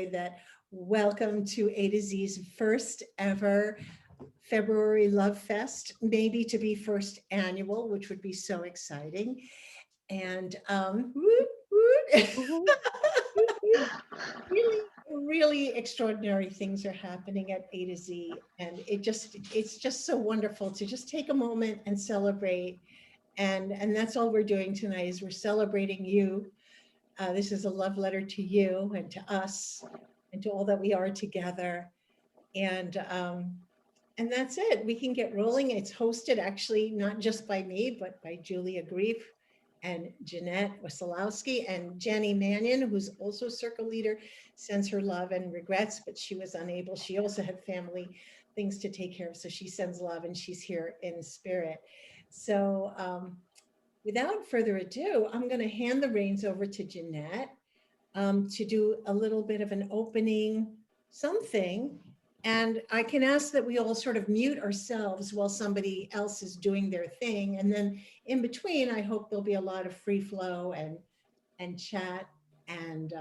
that welcome to A to Z's first ever February Love Fest, maybe to be first annual, which would be so exciting. And woot, woot. really, really extraordinary things are happening at A to Z. And it's just so wonderful to just take a moment and celebrate. And that's all we're doing tonight is we're celebrating you. This is a love letter to you and to us and to all that we are together. And that's it. We can get rolling. It's hosted actually not just by me, but by Julia Grief and Jeanette Wasilowski and Jenny Mannion, who's also circle leader, sends her love and regrets, but she was unable. She also had family things to take care of. So she sends love and she's here in spirit. So without further ado, I'm going to hand the reins over to Jeanette to do a little bit of an opening something. And I can ask that we all sort of mute ourselves while somebody else is doing their thing. And then in between, I hope there'll be a lot of free flow and chat and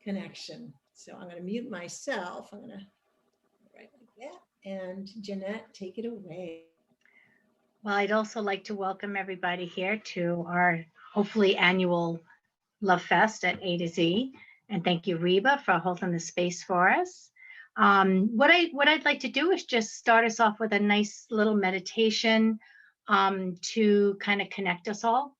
connection. So I'm going to mute myself. I'm going to write like that. And Jeanette, take it away. Well, I'd also like to welcome everybody here to our hopefully annual Love Fest at A to Z. And thank you, Reba, for holding the space for us. What I'd like to do is just start us off with a nice little meditation to kind of connect us all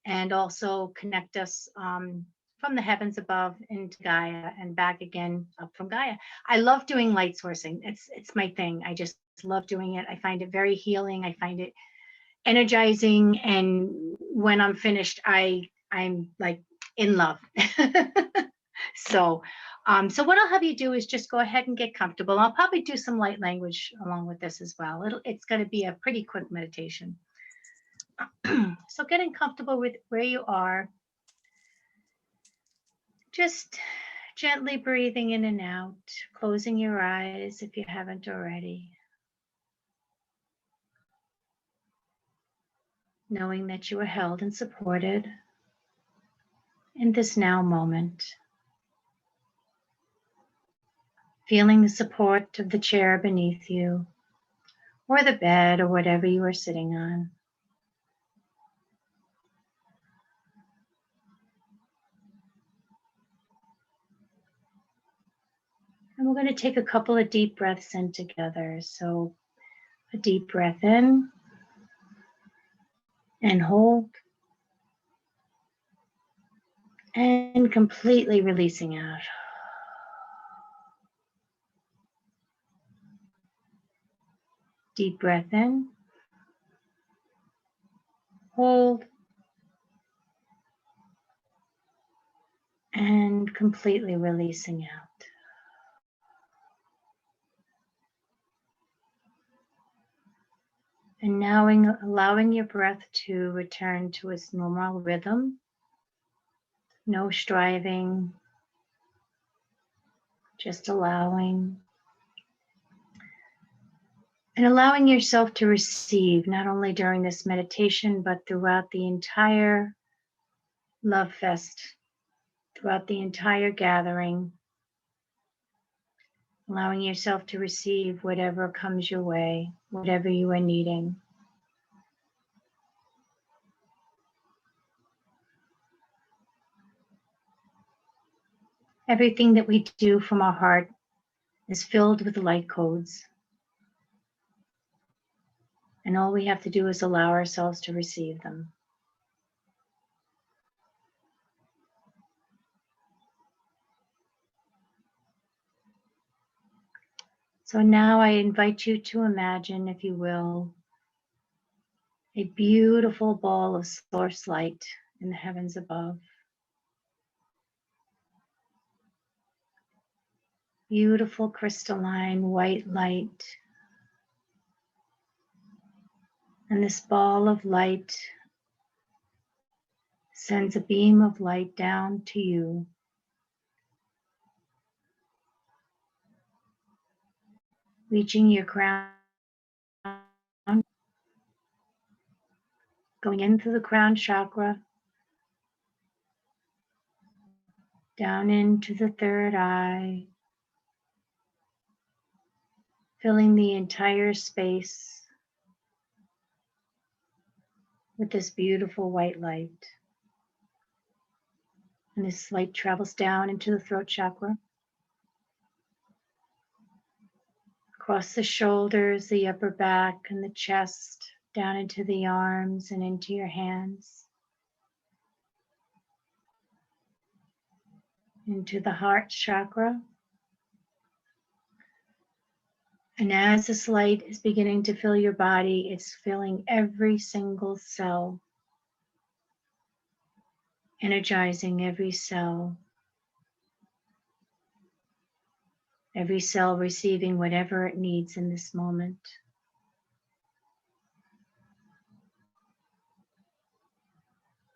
and also connect us from the heavens above into Gaia and back again up from Gaia. I love doing light sourcing. It's my thing. I just love doing it. I find it very healing. I find it energizing. And when I'm finished, I'm like in love. So what I'll have you do is just go ahead and get comfortable. I'll probably do some light language along with this as well. It's going to be a pretty quick meditation. So getting comfortable with where you are, just gently breathing in and out, closing your eyes if you haven't already. Knowing that you are held and supported in this now moment. Feeling the support of the chair beneath you, or the bed, or whatever you are sitting on. And we're going to take a couple of deep breaths in together. So a deep breath in and hold, and completely releasing out. Deep breath in, hold, and completely releasing out. And now allowing your breath to return to its normal rhythm. No striving, just allowing. And allowing yourself to receive, not only during this meditation, but throughout the entire Love Fest, throughout the entire gathering. Allowing yourself to receive whatever comes your way, whatever you are needing. Everything that we do from our heart is filled with light codes. And all we have to do is allow ourselves to receive them. So now I invite you to imagine, if you will, a beautiful ball of source light in the heavens above. Beautiful crystalline white light. And this ball of light sends a beam of light down to you. Reaching your crown, going into the crown chakra, down into the third eye, filling the entire space with this beautiful white light. And this light travels down into the throat chakra, across the shoulders, the upper back, and the chest, down into the arms and into your hands, into the heart chakra. And as this light is beginning to fill your body, it's filling every single cell, energizing every cell receiving whatever it needs in this moment.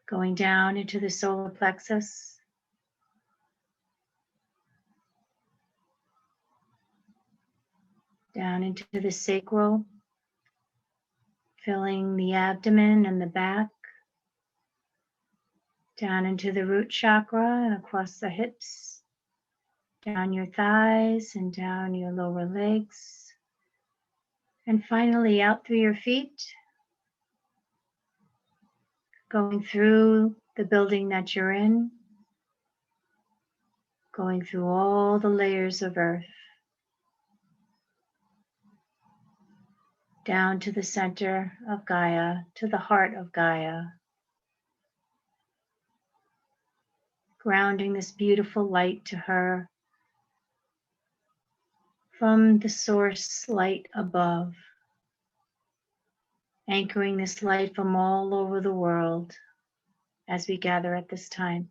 Going down into the solar plexus, down into the sacral, filling the abdomen and the back, down into the root chakra and across the hips, down your thighs and down your lower legs, and finally out through your feet, going through the building that you're in, going through all the layers of earth, down to the center of Gaia, to the heart of Gaia, grounding this beautiful light to her from the source light above, anchoring this light from all over the world as we gather at this time.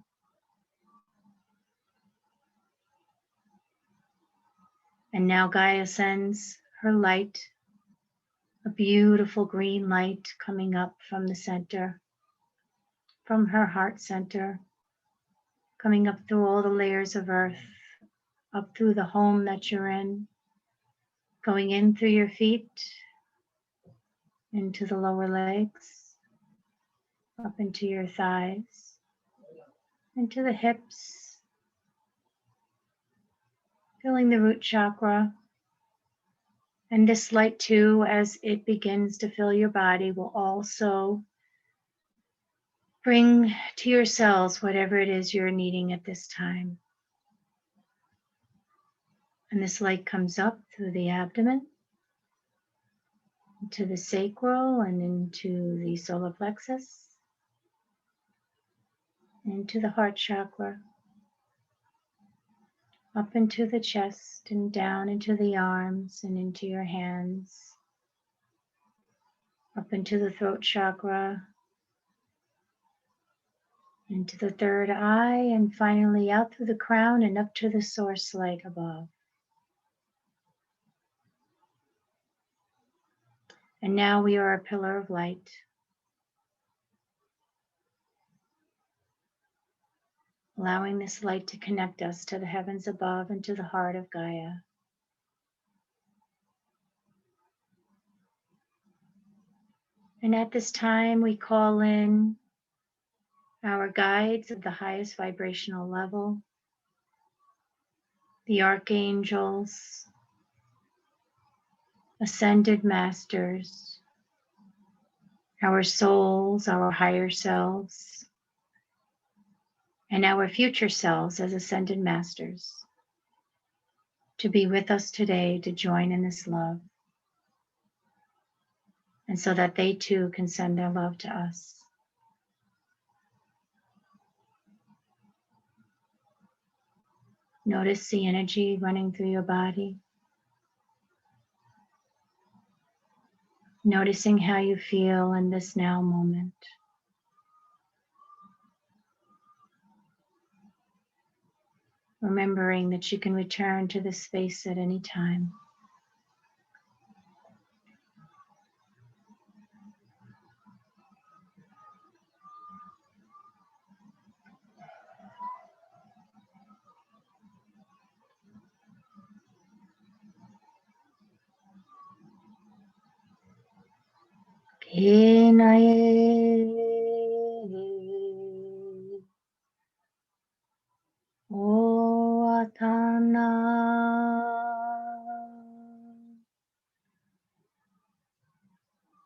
And now Gaia sends her light, a beautiful green light coming up from the center, from her heart center, coming up through all the layers of earth, up through the home that you're in, going in through your feet, into the lower legs, up into your thighs, into the hips, filling the root chakra. And this light too, as it begins to fill your body, will also bring to your cells whatever it is you're needing at this time. And this light comes up through the abdomen, into the sacral and into the solar plexus, into the heart chakra, up into the chest and down into the arms and into your hands, up into the throat chakra, into the third eye, and finally out through the crown and up to the source light above. And now we are a pillar of light, allowing this light to connect us to the heavens above and to the heart of Gaia. And at this time, we call in our guides of the highest vibrational level, the archangels, ascended masters, our souls, our higher selves, and our future selves as ascended masters, to be with us today, to join in this love, and so that they too can send their love to us. Notice the energy running through your body. Noticing how you feel in this now moment. Remembering that you can return to this space at any time.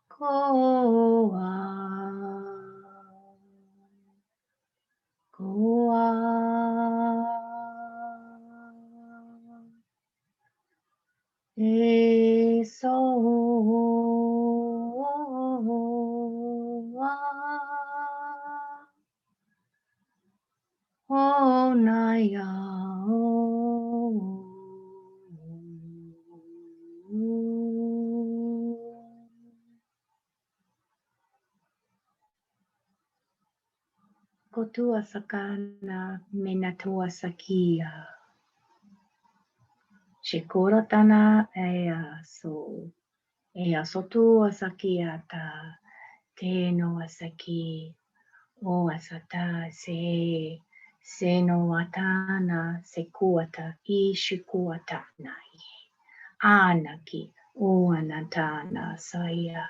Koa, koa, e soa, o naya, kotua sakana menatua sakia. Shikura tana ea so. Ea sotu asakia ta. Te no asaki. O asata se. Se no watana se kuata. I shikuata nai. Anaki. O anatana saya.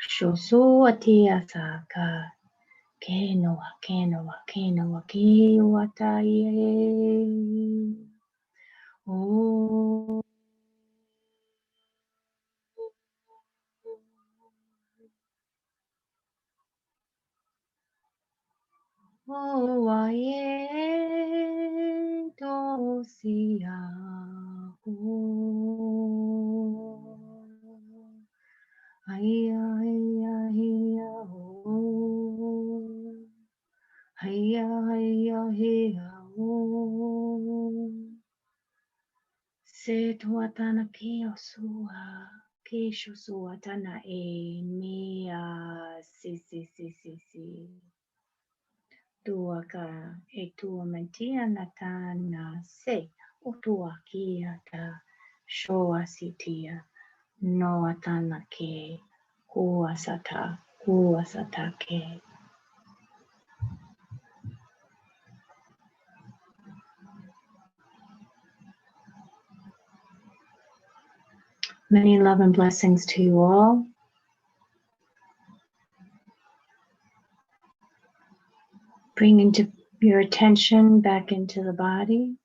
Shosu atia saka. Kenoa, kenoa, kenoa, kiwata ye. Oh, oh, aye, dosia. Oh, ay, ay, ay, oh. Hiya, hiya, hiya, oh. Se tuatana kiosua, kishusuatana e mea, si. Tuaka e tua mentia natana se, o tua kia ta, shoa sitia, no atana ke, huasata ke. Many love and blessings to you all. Bring into your attention back into the body.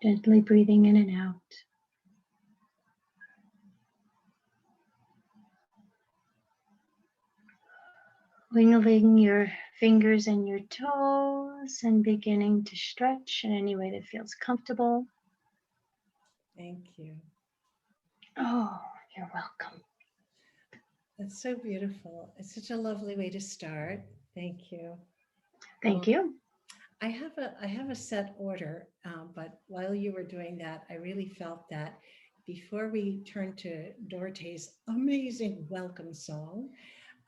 Gently breathing in and out. Wiggling your fingers and your toes and beginning to stretch in any way that feels comfortable. Thank you. Oh, you're welcome. That's so beautiful. It's such a lovely way to start. Thank you. Thank you. I have a set order, but while you were doing that, I really felt that before we turn to Dorothy's amazing welcome song,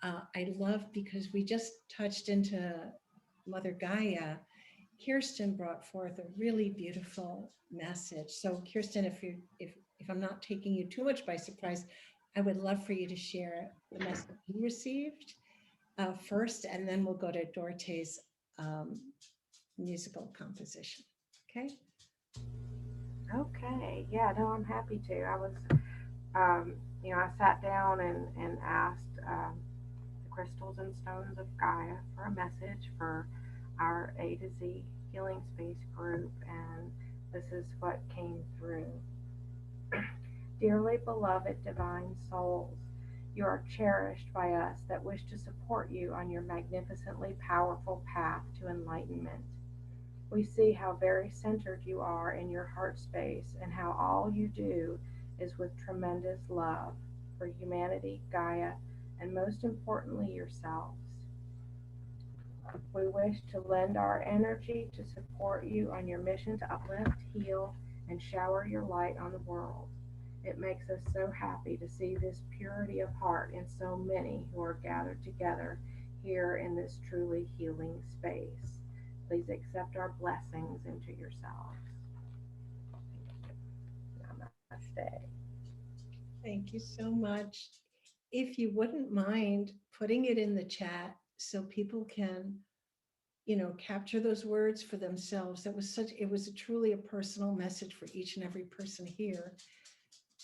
I love because we just touched into Mother Gaia. Kirsten brought forth a really beautiful message. So Kirsten, if I'm not taking you too much by surprise, I would love for you to share the message you received first, and then we'll go to Dorothy's musical composition. Okay. Okay, yeah, no, I'm happy to. I was, I sat down and asked the crystals and stones of Gaia for a message for our A to Z Healing Space group, and this is what came through. Dearly beloved divine souls, you are cherished by us that wish to support you on your magnificently powerful path to enlightenment. We see how very centered you are in your heart space and how all you do is with tremendous love for humanity, Gaia, and most importantly, yourselves. We wish to lend our energy to support you on your mission to uplift, heal, and shower your light on the world. It makes us so happy to see this purity of heart in so many who are gathered together here in this truly healing space. Please accept our blessings into yourselves. Namaste. Thank you so much. If you wouldn't mind putting it in the chat so people can, capture those words for themselves. It was truly a personal message for each and every person here.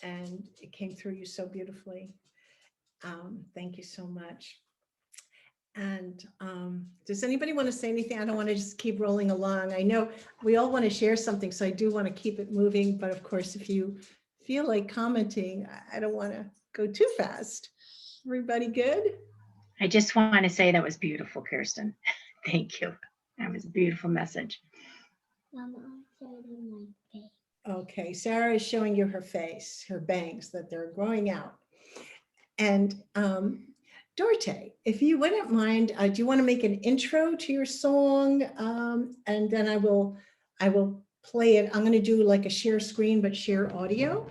And it came through you so beautifully. Thank you so much. And does anybody want to say anything? I don't want to just keep rolling along. I know we all want to share something, so I do want to keep it moving. But of course, if you feel like commenting, I don't want to go too fast. Everybody good? I just want to say that was beautiful, Kirsten. Thank you. That was a beautiful message. Okay, Sarah is showing you her face, her bangs, that they're growing out. And Dorte, if you wouldn't mind, do you want to make an intro to your song? And then I will play it. I'm going to do like a share screen, but share audio.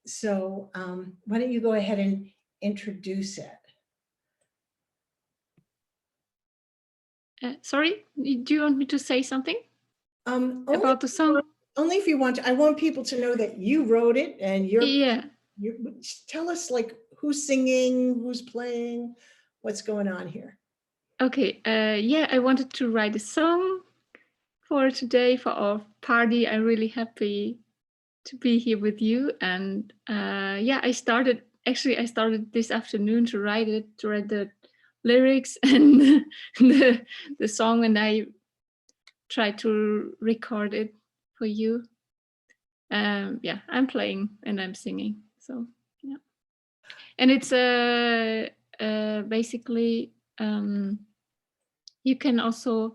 So why don't you go ahead and introduce it? Sorry, do you want me to say something Only about the song? Only if you want to. I want people to know that you wrote it and Yeah. you tell us like who's singing, who's playing, what's going on here. Okay. Yeah, I wanted to write a song for today for our party. I'm really happy to be here with you. And yeah, I started this afternoon to write the lyrics and the song, and I tried to record it for you. Yeah, I'm playing and I'm singing. So yeah, and it's basically you can also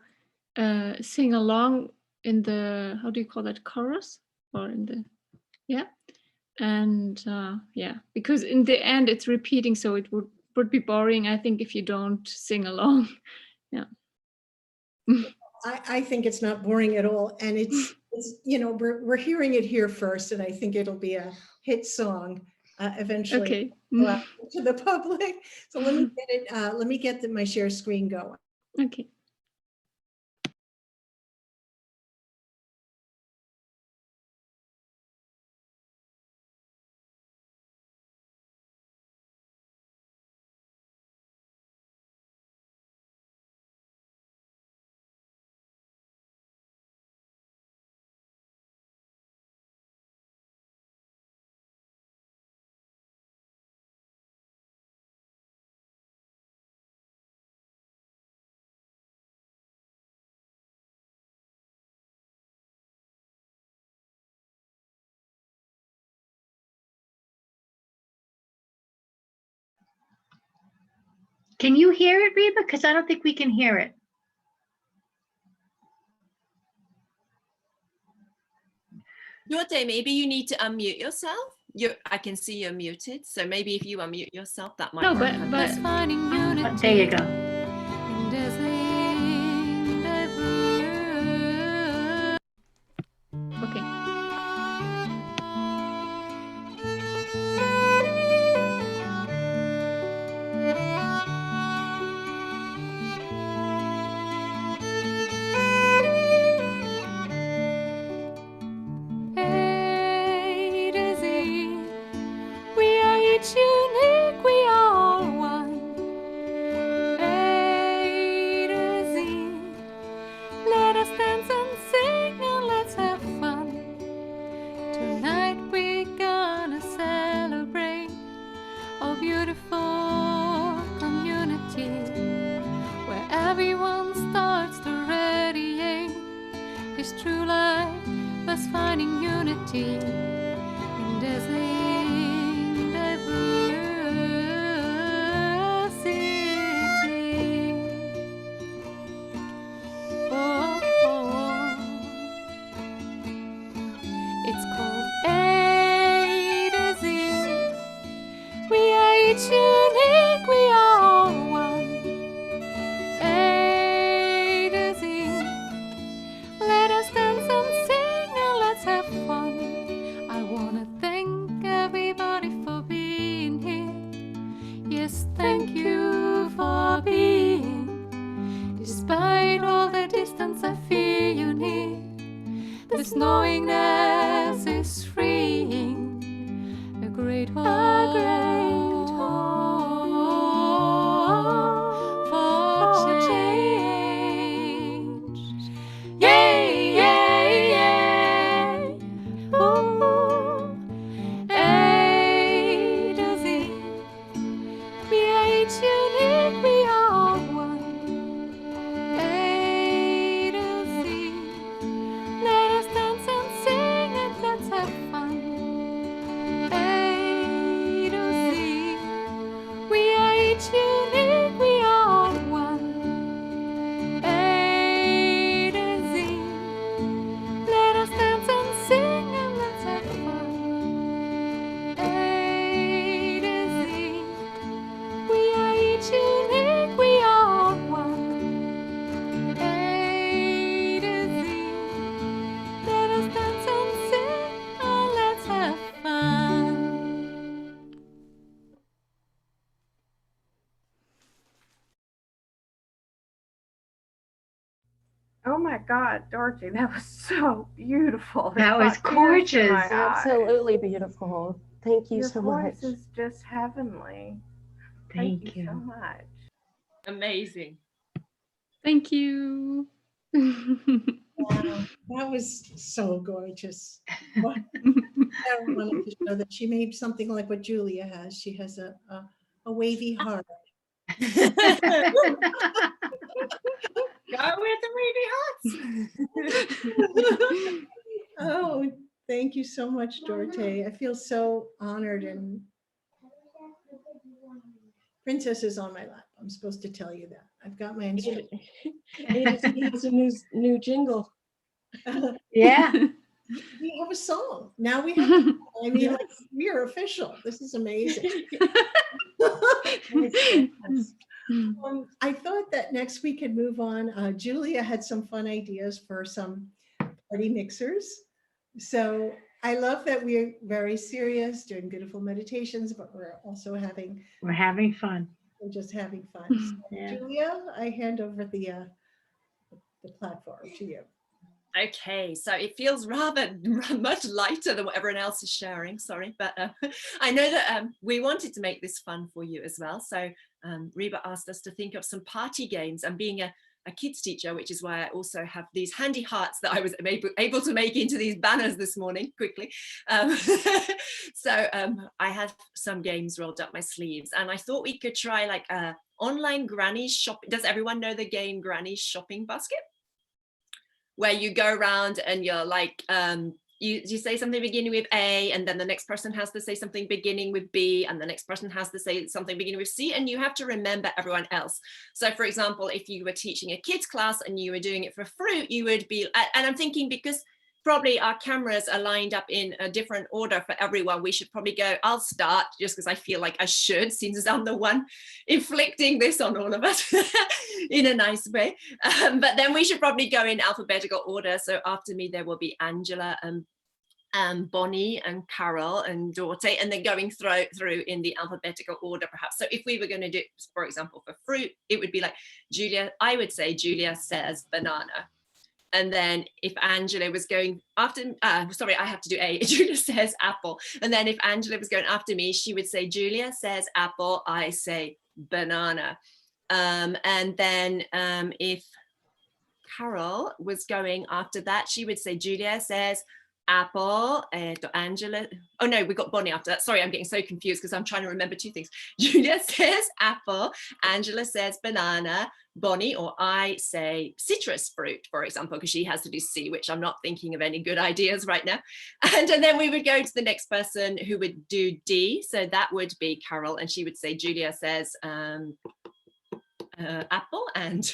sing along in the, how do you call that, chorus, or in the, yeah, and yeah, because in the end it's repeating, so it would be boring, I think, if you don't sing along. Yeah. I think it's not boring at all, and it's you know, we're hearing it here first, and I think it'll be a hit song eventually. Okay. To the public. So let me get it. Let me get my share screen going. Okay. Can you hear it, Reba? Because I don't think we can hear it. Dorte, maybe you need to unmute yourself. I can see you're muted, so maybe if you unmute yourself, that might No, work. but There you go. okay. We are each unique, we are all one. A to Z. Let us dance and sing and let's have fun. Tonight we're gonna celebrate our beautiful community, where everyone starts to radiate his true light, thus finding unity in dazzling diversity. Oh, oh. It's called A to Z. We are each unique, we are all one. A to Z. Let us dance and sing and let's have fun. I wanna thank everybody for being here. Yes, thank you for being. Despite all the distance, I feel you near. This knowingness is freeing. A great hope for change. Yay, yay, yay. Ooh. A to Z. We are each unique, we are all one. Oh my God, Dorothy, that was so beautiful. It That was brought tears to my gorgeous. eyes. Absolutely beautiful. Thank you Your so voice much. is just heavenly. Thank Thank you so you. much. Amazing. Thank you. Wow, that was so gorgeous. What I wanted to show that she made something like what Julia has. She has a wavy heart. Go with the wavy hearts. Oh, thank you so much, Dorte. I feel so honored, and Princess is on my lap. I'm supposed to tell you that. I've got my instructions. AtoZ has a new jingle. Yeah. We have a song. Now we have, I mean, like, we are official. This is amazing. I thought that next we could move on. Julia had some fun ideas for some party mixers. So I love that we're very serious, doing beautiful meditations, but we're also We're having fun. we're just having fun. So, Yeah. Julia, I hand over the platform to you. Okay, so it feels rather much lighter than what everyone else is sharing. Sorry, but I know that we wanted to make this fun for you as well. So Reba asked us to think of some party games, and being a kids teacher, which is why I also have these handy hearts that I was able to make into these banners this morning quickly. So I have some games rolled up my sleeves, and I thought we could try like online granny shop. Does everyone know the game Granny Shopping Basket? Where you go around and you're like, you say something beginning with A, and then the next person has to say something beginning with B, and the next person has to say something beginning with C, and you have to remember everyone else. So for example, if you were teaching a kids class and you were doing it for fruit, you would be, and I'm thinking because probably our cameras are lined up in a different order for everyone, we should probably go, I'll start just because I feel like I should, since I'm the one inflicting this on all of us in a nice way. But then we should probably go in alphabetical order. So after me, there will be Angela and Bonnie and Carol and Dorte, and then going through in the alphabetical order perhaps. So if we were going to do, for example, for fruit, it would be like Julia, I would say Julia says banana. And then if Angela was going after, sorry, I have to do A, Julia says apple. And then if Angela was going after me, she would say, Julia says apple, I say banana. And then if Carol was going after that, she would say, Julia says apple, Angela, oh no, we got Bonnie after that. Sorry, I'm getting so confused because I'm trying to remember two things. Julia says apple, Angela says banana, Bonnie or I say citrus fruit, for example, because she has to do C, which I'm not thinking of any good ideas right now. And then we would go to the next person who would do D. So that would be Carol, and she would say, Julia says apple, and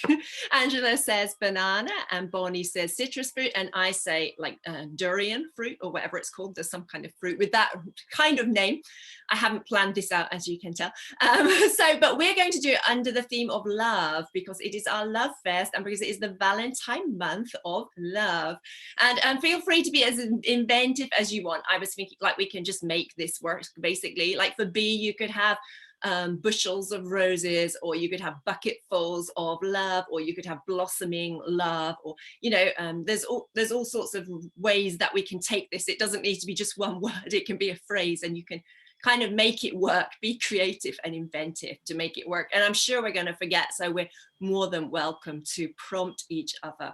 Angela says banana, and Bonnie says citrus fruit, and I say like durian fruit or whatever it's called. There's some kind of fruit with that kind of name. I haven't planned this out, as you can tell. But we're going to do it under the theme of love, because it is our love fest, and because it is the Valentine month of love. And feel free to be as inventive as you want. I was thinking like we can just make this work basically. Like for B, you could have bushels of roses, or you could have bucketfuls of love, or you could have blossoming love, or there's all sorts of ways that we can take this. It doesn't need to be just one word, it can be a phrase, and you can kind of make it work. Be creative and inventive to make it work, and I'm sure we're going to forget, so we're more than welcome to prompt each other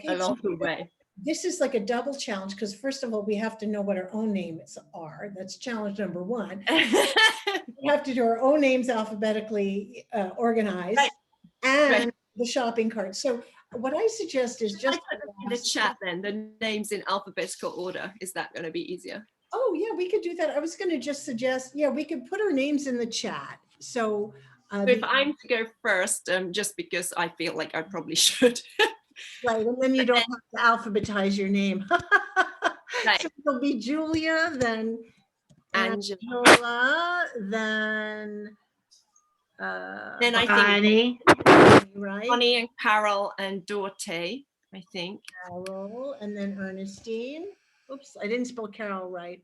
along the way. This is like a double challenge, because first of all, we have to know what our own names are. That's challenge number one. We have to do our own names alphabetically organized, right. and the shopping cart. So what I suggest is just in the chat then, the names in alphabetical order. Is that going to be easier? Oh yeah, we could do that. I was going to just suggest, yeah, we could put our names in the chat. So if I'm to go first, just because I feel like I probably should. Right, and then you don't have to alphabetize your name. Right. So it'll be Julia, then Angela, then I Bonnie. think right? Bonnie and Carol and Dorte, I think. Carol, and then Ernestine. Oops, I didn't spell Carol right.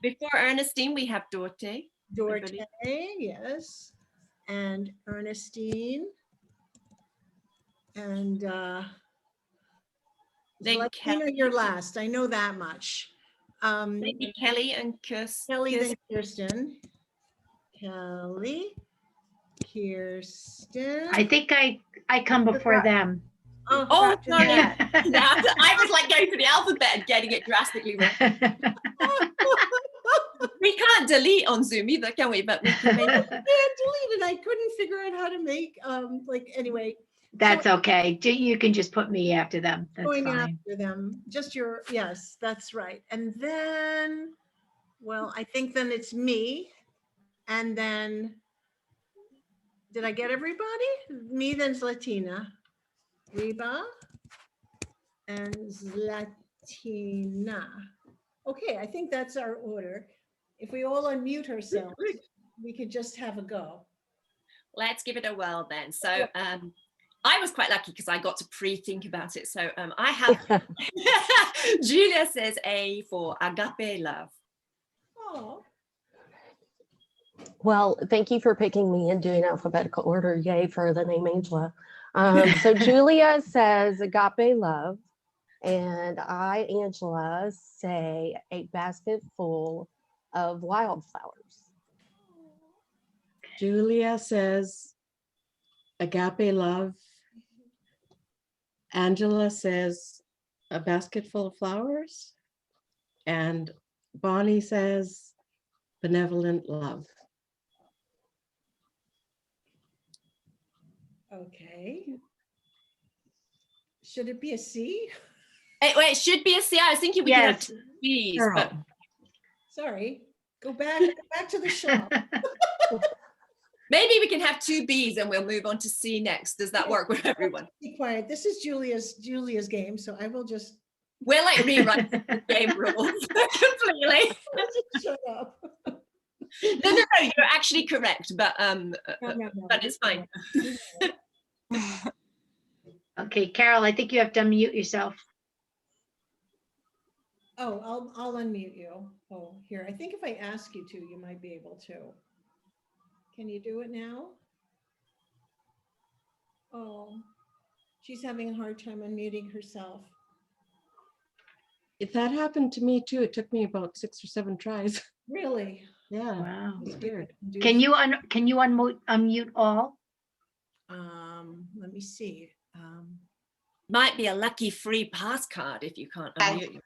Before Ernestine, we have Dorte. Dorte, yes, and Ernestine, and Then Latina, you're last. I know that much. maybe Kelly and Kirsten. Kelly, then Kirsten. Kelly, Kirsten. I think I come before them. Oh, sorry. Jeanette. Now, I was like going through the alphabet and getting it drastically wrong. We can't delete on Zoom either, can we? But we can make I deleted. I couldn't figure out how to make anyway. That's okay. You can just put me after them. That's Going fine. after them. Just yes, that's right. And then, well, I think then it's me. And then, did I get everybody? Me, then Zlatina. Reba and Zlatina. Okay, I think that's our order. If we all unmute ourselves, we could just have a go. Let's give it a whirl then. So I was quite lucky because I got to pre-think about it. So I have, Julia says A for agape love. Oh, Well, thank you for picking me and doing alphabetical order. Yay for the name Angela. So Julia says agape love, and I, Angela, say a basket full of wildflowers. Julia says agape love. Angela says a basket full of flowers. And Bonnie says benevolent love. okay. Should it be a C? Wait, it should be a C. I was thinking we could have Yes. two B's, Carol. but Sorry, go back to the shop. maybe we can have two B's and we'll move on to C next. Does that work with everyone? Be quiet. This is Julia's game, so I will just We're like rewriting the game rules completely. shut up. No, you're actually correct, but No. but it's fine. Okay, Carol, I think you have to unmute yourself. Oh, I'll unmute you. Oh, here. I think if I ask you to, you might be able to. Can you do it now? Oh, she's having a hard time unmuting herself. If that happened to me too, it took me about 6 or 7 tries. Really? Yeah, Wow. it was weird. Can you unmute all? Let me see. Might be a lucky free pass card if you can't unmute.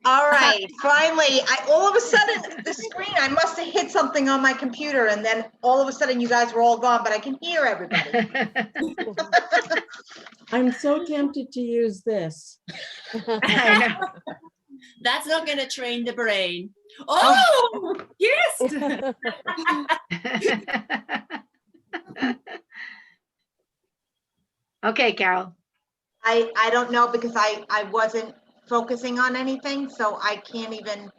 All right, finally, all of a sudden, the screen, I must have hit something on my computer, and then all of a sudden you guys were all gone, but I can hear everybody. I'm so tempted to use this. I know. That's not going to train the brain. Oh, yes. Okay, Carol. I don't know because I wasn't focusing on anything, so I can't even.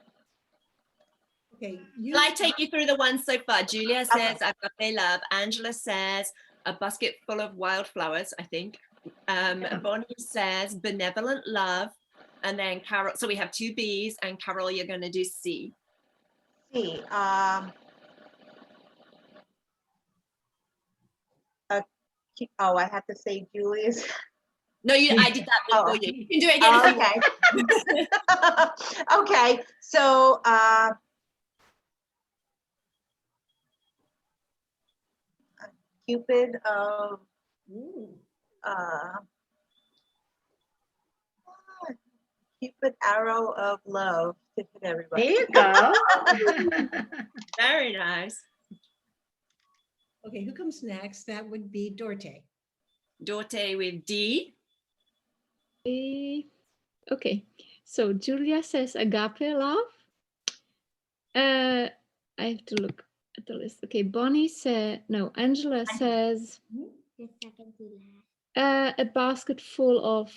Okay. Will I take you through the ones so far? Julia says, I've got their love. Angela says, a basket full of wildflowers, I think. Bonnie says, benevolent love. And then Carol, so we have 2 B's, and Carol, you're going to do C. See, oh, I have to say Julia's. No, I did that before you. You can do it again. Okay. Okay, so Cupid of Cupid arrow of love to hit everybody. There you go. Very nice. Okay, who comes next? That would be Dorte. Dorte with D. Okay, so Julia says agape love. I have to look at the list. Okay, Bonnie said, no, Angela says a basket full of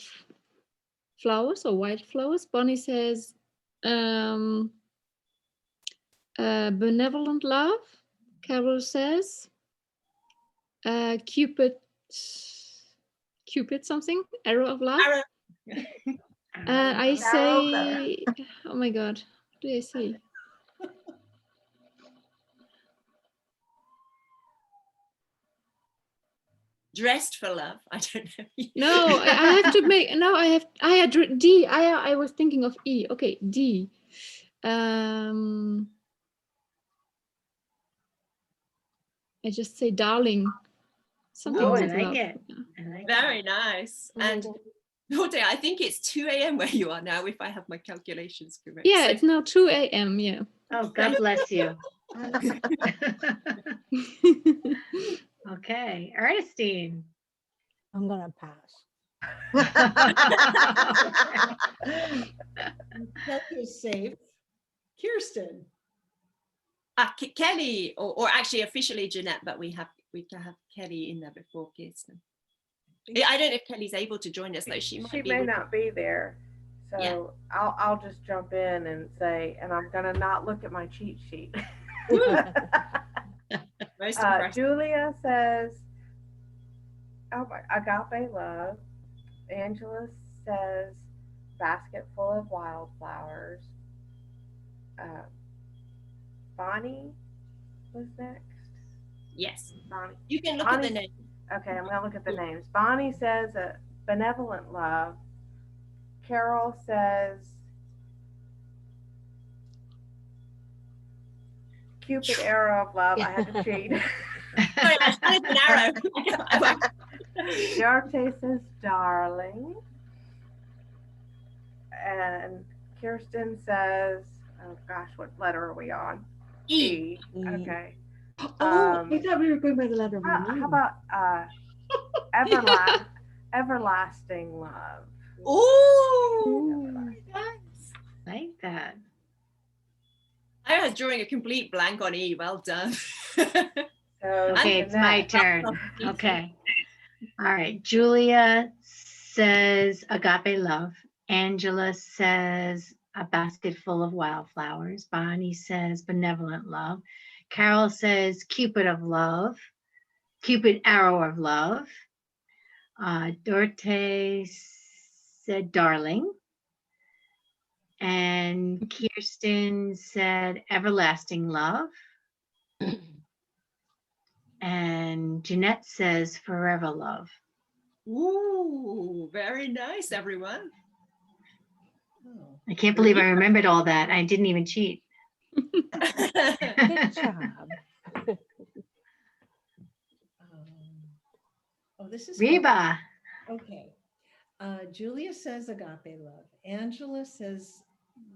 flowers or wildflowers. Bonnie says benevolent love. Carol says Cupid something, arrow of love. Arrow. I say, oh my God, what do I say? dressed for love. I don't know. No, I have to make. No, I had D. I was thinking of E. Okay, D. I just say darling. Something Oh, I with like love. it. I like Very nice. I like And it. Dorte, I think it's 2 a.m. where you are now, if I have my calculations correct. Yeah, So- it's now 2 a.m. Yeah. Oh, God bless you. Okay, Ernestine. I'm gonna pass. Kelly is safe. Kirsten. Kelly, or actually officially Jeanette, but we can have Kelly in there before Kirsten. I don't know if Kelly's able to join us though. She might She be may able to- not be there. So Yeah. I'll just jump in and say, and I'm gonna not look at my cheat sheet. Most impressive. Julia says, oh my, agape love. Angela says, basket full of wildflowers. Bonnie was next. Yes, Bonnie. you can look at the Bonnie's- name. Okay, I'm gonna look at the names. Bonnie says a benevolent love. Carol says Cupid arrow of love. I had to cheat. Sorry, I had an arrow. Duarte says darling. And Kirsten says, oh gosh, what letter are we on? E. Okay. Oh, I thought we were going by the letter of my How name. about everlasting love? Oh, very nice. Like that. I was drawing a complete blank on E. Well done. So Okay, it's my Jeanette. turn. Okay. All right. Julia says agape love. Angela says a basket full of wildflowers. Bonnie says benevolent love. Carol says Cupid of love. Cupid arrow of love. Dorte said darling. And Kirsten said everlasting love. And Jeanette says forever love. Ooh, very nice, everyone. Oh. I can't believe I remembered all that. I didn't even cheat. Good job. Oh, this is Reba. okay. Julia says agape love. Angela says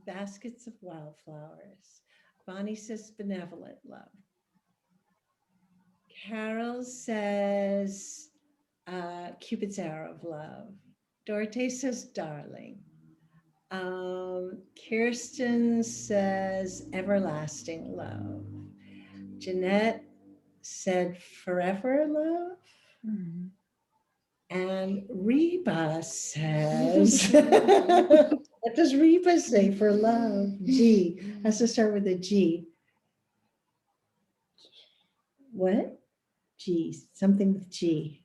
baskets of wildflowers. Bonnie says benevolent love. Carol says Cupid's arrow of love. Dorte says darling. Kirsten says everlasting love. Jeanette said forever love. Mhm. And Reba says, what does Reba say for love? G. Has to start with a G. What? G. Something with G.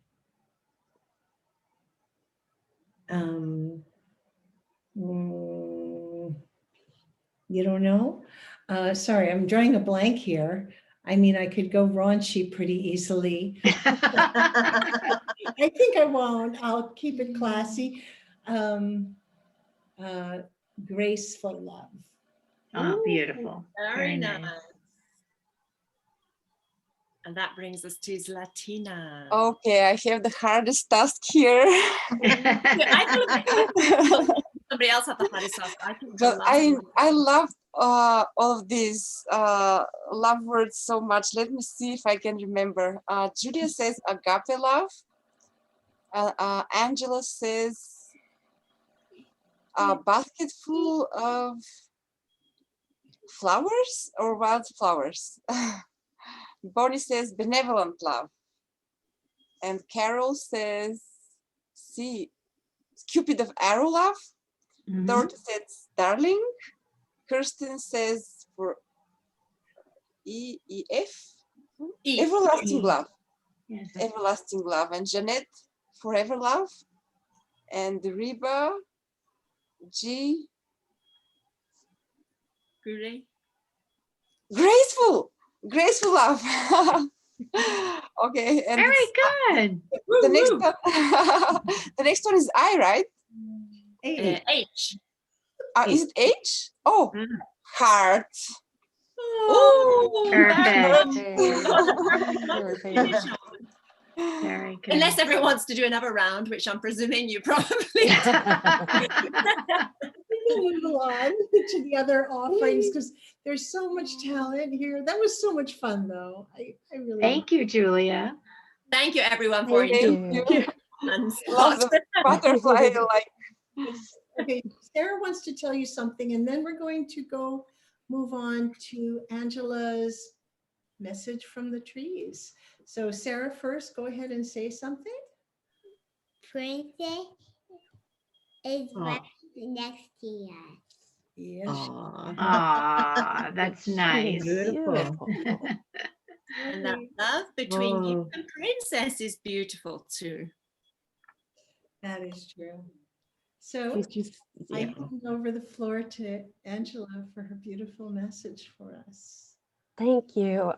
You don't know? Sorry, I'm drawing a blank here. I mean, I could go raunchy pretty easily. I think I won't. I'll keep it classy. Graceful love. Oh, beautiful. Very nice. And that brings us to Zlatina. Okay, I have the hardest task here. Somebody else had the hardest task. But I love all of these love words so much. Let me see if I can remember. Julia says agape love. Angela says a basket full of flowers or wildflowers. Bonnie says benevolent love. And Carol says, see, Cupid of arrow love. Mhm. Dorothy says darling. Kirsten says for everlasting love. Yes. Everlasting love. And Jeanette, forever love. And Reba, G. Guri. Graceful love. Okay, and Very good. the next one, the next one is I, right? H. Is it H? Oh, Mm. heart. Oh, Perfect. Perfect. Very good. Unless everyone wants to do another round, which I'm presuming you probably do. We can move on to the other offerings because there's so much talent here. That was so much fun, though. I really Thank you, Julia. Thank you, everyone, for Thank enjoying you. and Love the butterfly, like. Okay, Sarah wants to tell you something, and then we're going to move on to Angela's message from the trees. So Sarah, first, go ahead and say something. Princess is right next to us. Yes. Ah, that's nice. Beautiful. And that love between you and Princess is beautiful too. That is true. So I hand over the floor to Angela for her beautiful message for us. Thank you.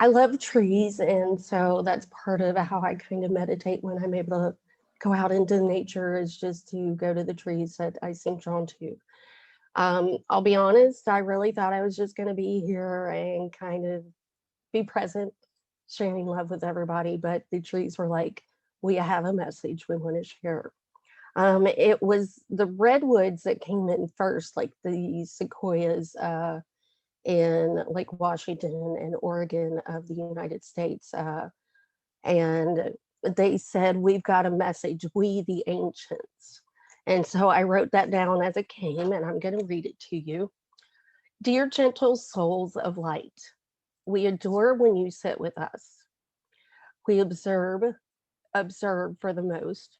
I love trees, and so that's part of how I kind of meditate when I'm able to go out into nature, is just to go to the trees that I seem drawn to. I'll be honest, I really thought I was just going to be here and kind of be present, sharing love with everybody, but the trees were like, we have a message we want to share. It was the redwoods that came in first, like the sequoias in Lake Washington and Oregon of the United States. And they said, we've got a message, we the ancients. And so I wrote that down as it came, and I'm going to read it to you. Dear gentle souls of light, we adore when you sit with us. We observe for the most.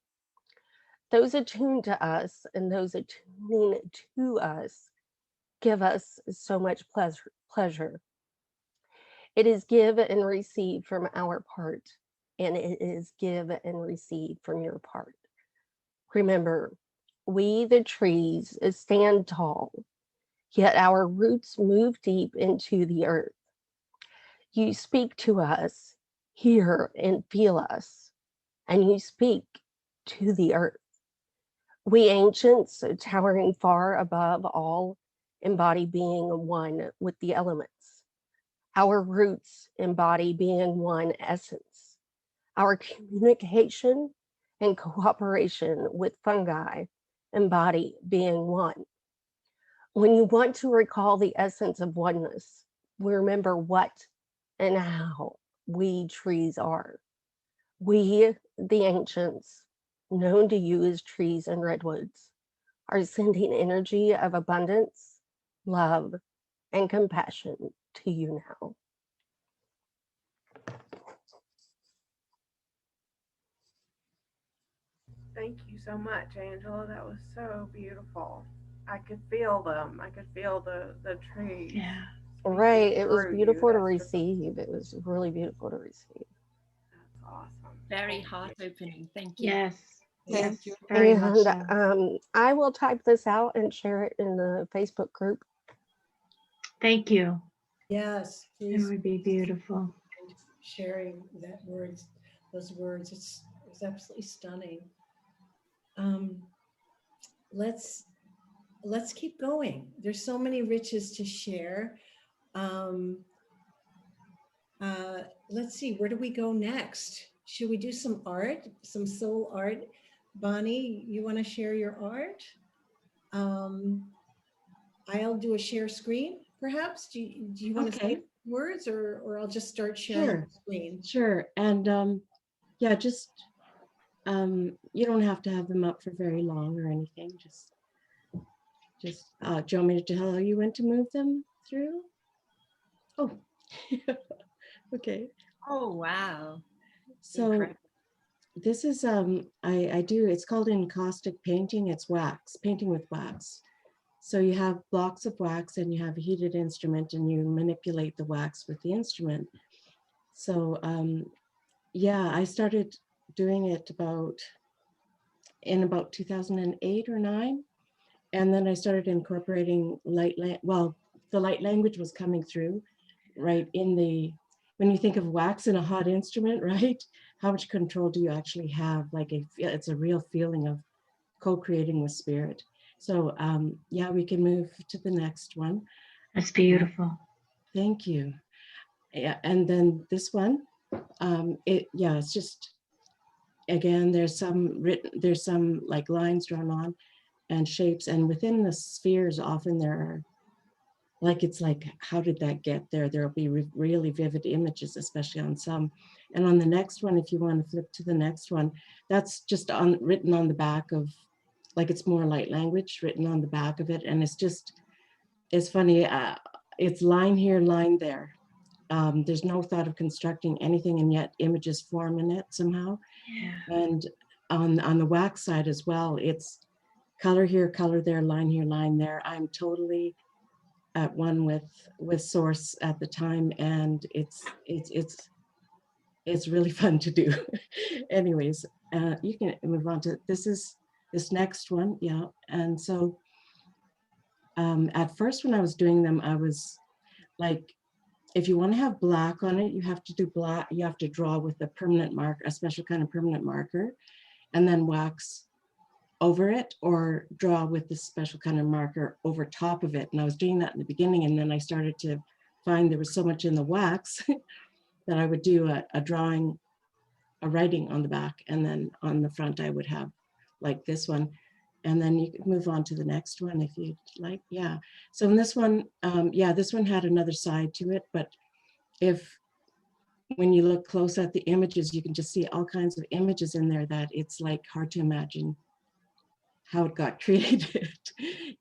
Those attuned to us and those attuning to us give us so much pleasure. It is give and receive from our part, and it is give and receive from your part. Remember, we the trees stand tall, yet our roots move deep into the earth. You speak to us, hear and feel us, and you speak to the earth. We ancients, towering far above all, embody being one with the elements. Our roots embody being one essence. Our communication and cooperation with fungi embody being one. When you want to recall the essence of oneness, we remember what and how we trees are. We, the ancients, known to you as trees and redwoods, are sending energy of abundance, love, and compassion to you now. Thank you so much, Angela. That was so beautiful. I could feel them. I could feel the trees. Yeah. Right. It was through beautiful you. to That's just receive. It was really beautiful to receive. That's awesome. Very Thank you. heart-opening. Thank you. Yes. Thank Yes. you. Very much And so. I will type this out and share it in the Facebook group. Thank you. Yes, It please. would be beautiful. Sharing those words. It's absolutely stunning. Let's keep going. There's so many riches to share. Let's see, where do we go next? Should we do some art, some soul art? Bonnie, you want to share your art? I'll do a share screen, perhaps. Do you want to say words, or I'll just start sharing the screen? Sure. And yeah, just you don't have to have them up for very long or anything. Just do you want me to tell you when to move them through? Oh, okay. Oh, wow. So Incredible. this is I do, it's called encaustic painting. It's wax, painting with wax. So you have blocks of wax and you have a heated instrument and you manipulate the wax with the instrument. So yeah, I started doing it in about 2008 or 9. And then I started incorporating the light language was coming through right it when you think of wax in a hot instrument, right? How much control do you actually have? Like it's a real feeling of co-creating with spirit. So yeah, we can move to the next one. That's beautiful. Thank you. Yeah, and then this one, it's just, again, there's some like lines drawn on and shapes, and within the spheres, often there are, like, it's like, how did that get there? There'll be really vivid images, especially on some. And on the next one, if you want to flip to the next one, that's just written on the back of, like, it's more light language written on the back of it. And it's funny, it's line here, line there. There's no thought of constructing anything, and yet images form in it somehow. Yeah. And on the wax side as well, it's color here, color there, line here, line there. I'm totally at one with source at the time, and it's really fun to do. Anyways, you can move on to this next one. Yeah. And so at first when I was doing them, I was like, if you want to have black on it, you have to do black, you have to draw with a permanent marker, a special kind of permanent marker, and then wax over it, or draw with this special kind of marker over top of it. And I was doing that in the beginning, and then I started to find there was so much in the wax that I would do a drawing, a writing on the back, and then on the front I would have like this one. And then you could move on to the next one if you'd like. Yeah. So in this one, this one had another side to it, but when you look close at the images, you can just see all kinds of images in there that it's like hard to imagine how it got created.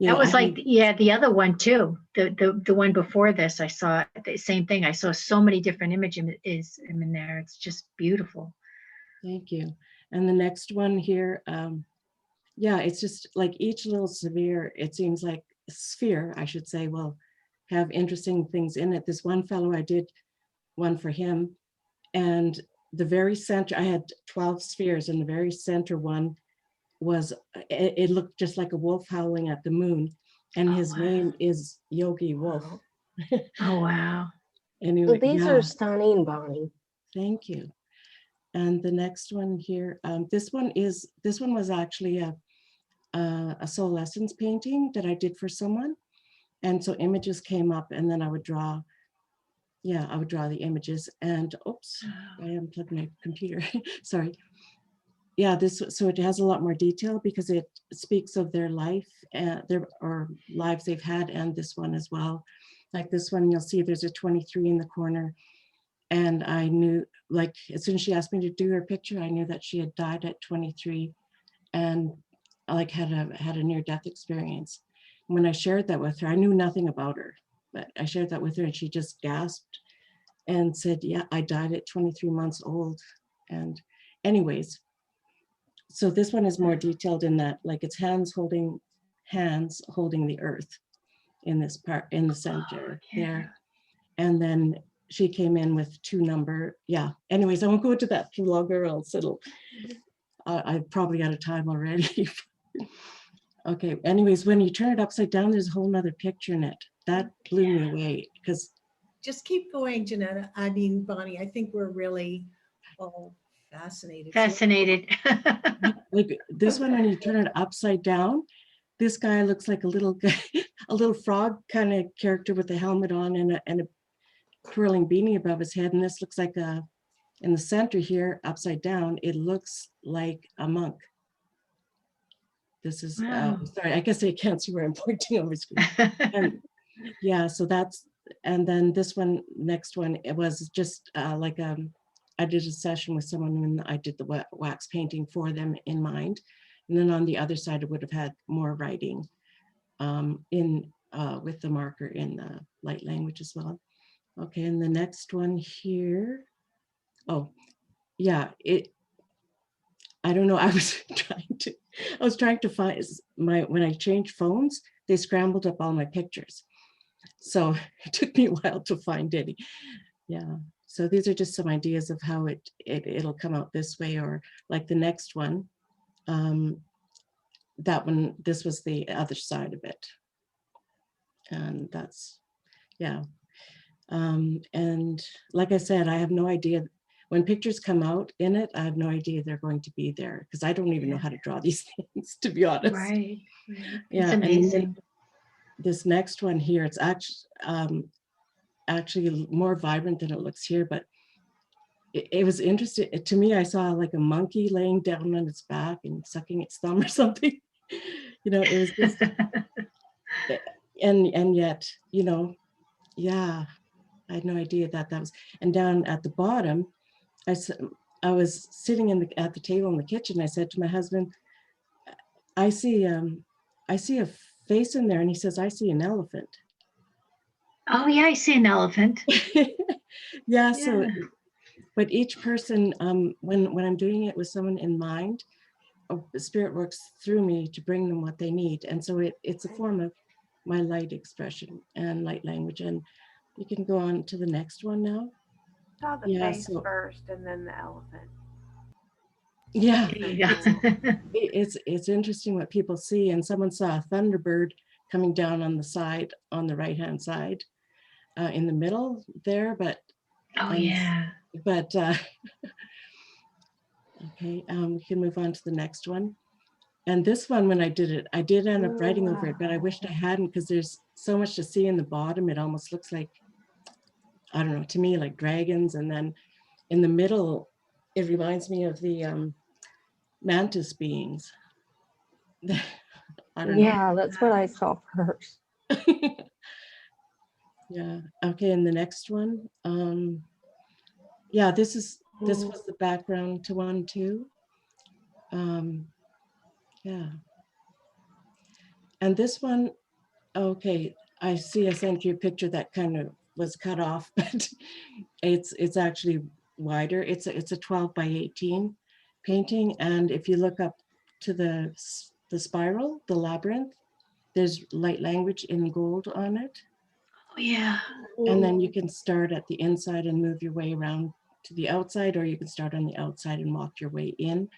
That was like, the other one too. The one before this, I saw the same thing. I saw so many different images in there. It's just beautiful. Thank you. And the next one here, it's just like each little sphere, it seems like sphere, I should say, will have interesting things in it. This one fellow, I did one for him, and the very center, I had 12 spheres, and the very center one was, it looked just like a wolf howling at the moon, and his name is Yogi Wolf. Oh, wow. Anyway, Well, these are stunning, Bonnie. Thank you. And the next one here, this one was actually a soul essence painting that I did for someone. And so images came up, and then I would draw the images. And oops, I unplugged my computer. Sorry. Yeah, so it has a lot more detail because it speaks of their life and or lives they've had, and this one as well. Like this one, you'll see there's a 23 in the corner. And I knew, like, as soon as she asked me to do her picture, I knew that she had died at 23 and like had a near-death experience. And when I shared that with her, I knew nothing about her, but I shared that with her, and she just gasped and said, yeah, I died at 23 months old. And anyways, so this one is more detailed in that, like, it's hands holding the earth in this part, in the center there. And then she came in with 2 number. Yeah. Anyways, I won't go into that too longer, else I've probably out of time already. Okay. Anyways, when you turn it upside down, there's a whole nother picture in it. That blew me away because. Just keep going, Janetta. I mean, Bonnie, I think we're really all fascinated. Like this one, when you turn it upside down, this guy looks like a little frog kind of character with a helmet on and a curling beanie above his head. And this looks like in the center here, upside down, it looks like a monk. This is, sorry, I guess I can't see where I'm pointing on my screen. And yeah, so that's, and then this one, next one, it was just like I did a session with someone when I did the wax painting for them in mind. And then on the other side, it would have had more writing with the marker in the light language as well. Okay, and the next one here. Oh, yeah, I don't know, I was trying to find when I changed phones, they scrambled up all my pictures. So it took me a while to find any. Yeah, so these are just some ideas of how it'll come out this way, or like the next one. That one, this was the other side of it. And that's, yeah. And like I said, I have no idea. When pictures come out in it, I have no idea they're going to be there because I don't even know how to draw these things, to be honest. Right. Right. Yeah, It's and then amazing. this next one here, it's actually more vibrant than it looks here, but it was interesting to me. I saw like a monkey laying down on its back and sucking its thumb or something. You know, it was just, and yet, you know, yeah, I had no idea that was, and down at the bottom, I was sitting at the table in the kitchen. I said to my husband, I see a face in there. And he says, I see an elephant. Oh yeah, I see an elephant. Yeah, so, Yeah. but each person, when I'm doing it with someone in mind, the spirit works through me to bring them what they need. And so it's a form of my light expression and light language. And you can go on to the next one now. Saw the Yeah, face so, first and then the elephant. yeah, There you go. it's interesting what people see. And someone saw a thunderbird coming down on the side, on the right-hand side, in the middle there, but Oh yeah. but okay, we can move on to the next one. And this one, when I did it, I did end up writing over it, but I wished I hadn't because there's so much to see in the bottom. It almost looks like, I don't know, to me, like dragons. And then in the middle, it reminds me of the mantis beings. I don't know. Yeah, that's what I saw first. Yeah. Okay. And the next one, yeah, this was the background to one too. Yeah. And this one, okay, I see I sent you a picture that kind of was cut off, but it's actually wider. It's a 12 by 18 painting. And if you look up to the spiral, the labyrinth, there's light language in gold on it. Oh yeah. And then you can start at the inside and move your way around to the outside, or you can start on the outside and walk your way in.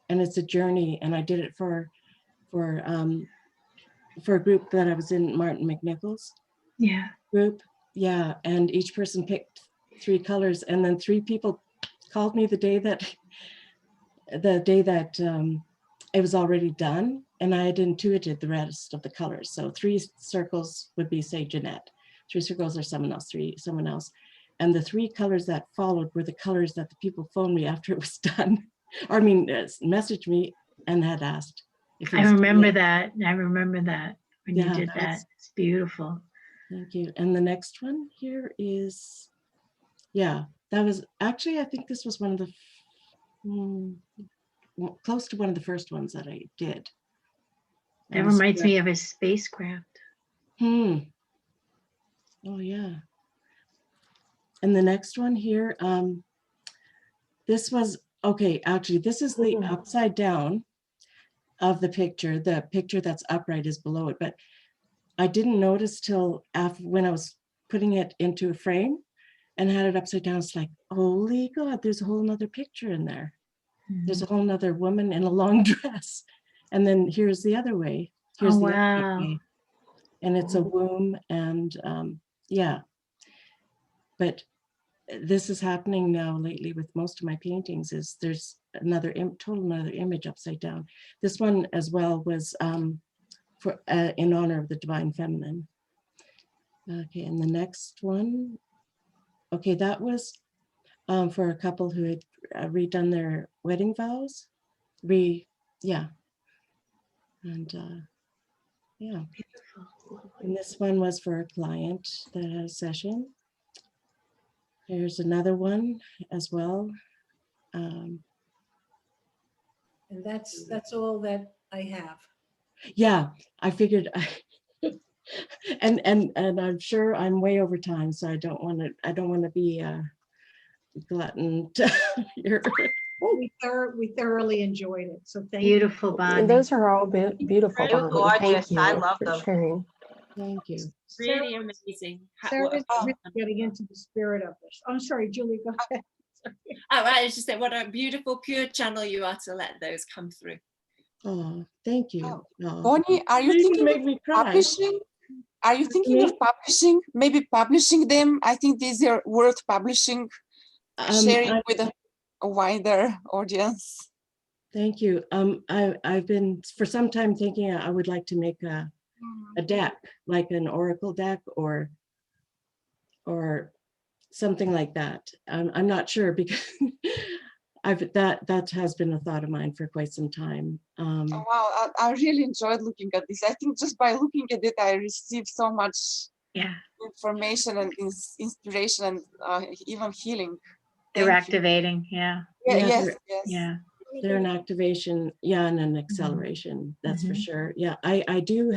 And it's a journey. And I did it for a group that I was in, Martin McNichol's group. Yeah, and each person picked 3 colors, and then 3 people called me the day that it was already done, and I had intuited the rest of the colors. So 3 circles would be, say, Jeanette. 3 circles are someone else, 3 someone else. And the 3 colors that followed were the colors that the people phoned me after it was done. Or I mean, messaged me and had asked. If I remember that. I remember that when you did that. It's beautiful. Thank you. And the next one here is, yeah, that was actually, I think this was one of the, close to one of the first ones that I did. That reminds me of a spacecraft. Oh yeah. And the next one here, this was, okay, actually, this is the upside down of the picture. The picture that's upright is below it, but I didn't notice till after, when I was putting it into a frame and had it upside down. It's like, holy God, there's a whole nother picture in there. There's a whole nother woman in a long dress. And then here's the other way. Here's the other way. And it's a womb, and yeah. But this is happening now lately with most of my paintings, is there's another image upside down. This one as well was for in honor of the Divine Feminine. Okay, and the next one, okay, that was for a couple who had redone their wedding vows. Yeah. And yeah. And this one was for a client that had a session. There's another one as well. And that's all that I have. Yeah, I figured, and I'm sure I'm way over time, so I don't want to be a glutton here. Oh, we thoroughly enjoyed it. So thank Beautiful, you. Bonnie. And those are all beautiful. They're Bonnie. gorgeous. Thank you I love for them. sharing. Thank you. Really amazing. Sarah's really getting into the spirit of this. I'm sorry, Julie, go ahead. Sorry. Oh, I was just saying, what a beautiful, pure channel you are to let those come through. Oh, thank you. Bonnie, are you You thinking make of me cry. publishing? Are you thinking of publishing? Maybe publishing them? I think these are worth publishing, sharing with a wider audience. Thank you. I've been for some time thinking I would like to make a deck, like an oracle deck or something like that. I'm not sure because that has been a thought of mine for quite some time. Oh, wow, I really enjoyed looking at this. I think just by looking at it, I received so much information and inspiration and even healing. They're activating, yeah. Yes. Yeah. They're an activation, and an acceleration, that's for sure. Yeah, I do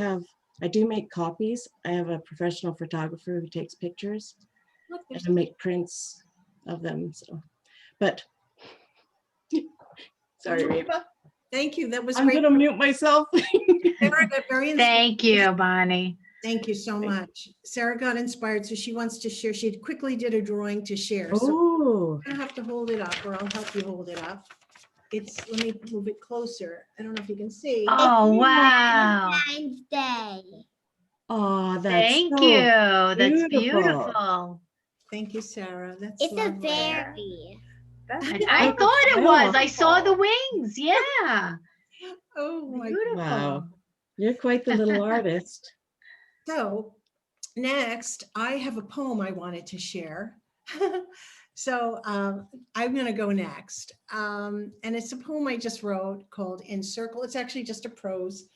make copies. I have a professional photographer who takes pictures and I make prints of them. So, but sorry, Reba. Thank you. That was I'm great. gonna mute myself. Sarah got very Thank you, Bonnie. Thank you so much. Sarah got inspired, so she wants to share. She quickly did a drawing to share. So Oh, I have to hold it up, or I'll help you hold it up. Let me move it closer. I don't know if you can see. Oh, wow. Valentine's Day. oh, that's Thank so you. That's beautiful. beautiful. Thank you, Sarah. That's It's a lovely. fairy. I thought it was. I saw the wings. Yeah. Oh my Beautiful. Wow, you're quite the little artist. So next, I have a poem I wanted to share. So I'm going to go next. And it's a poem I just wrote called In Circle. It's actually just a prose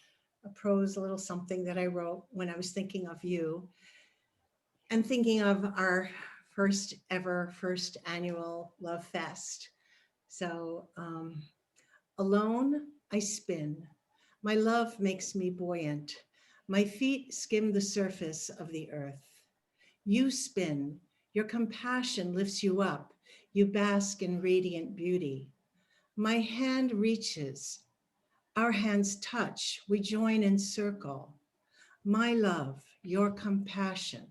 little something that I wrote when I was thinking of you and thinking of our first annual Love Fest. So alone, I spin. My love makes me buoyant. My feet skim the surface of the earth. You spin. Your compassion lifts you up. You bask in radiant beauty. My hand reaches. Our hands touch. We join in circle. My love, your compassion.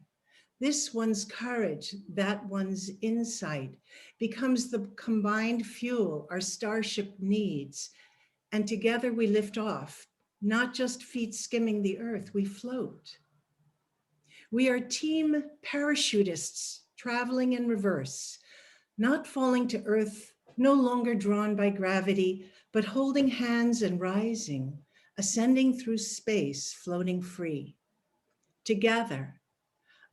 This one's courage, that one's insight becomes the combined fuel our starship needs. And together we lift off, not just feet skimming the earth, we float. We are team parachutists traveling in reverse, not falling to earth, no longer drawn by gravity, but holding hands and rising, ascending through space, floating free. Together,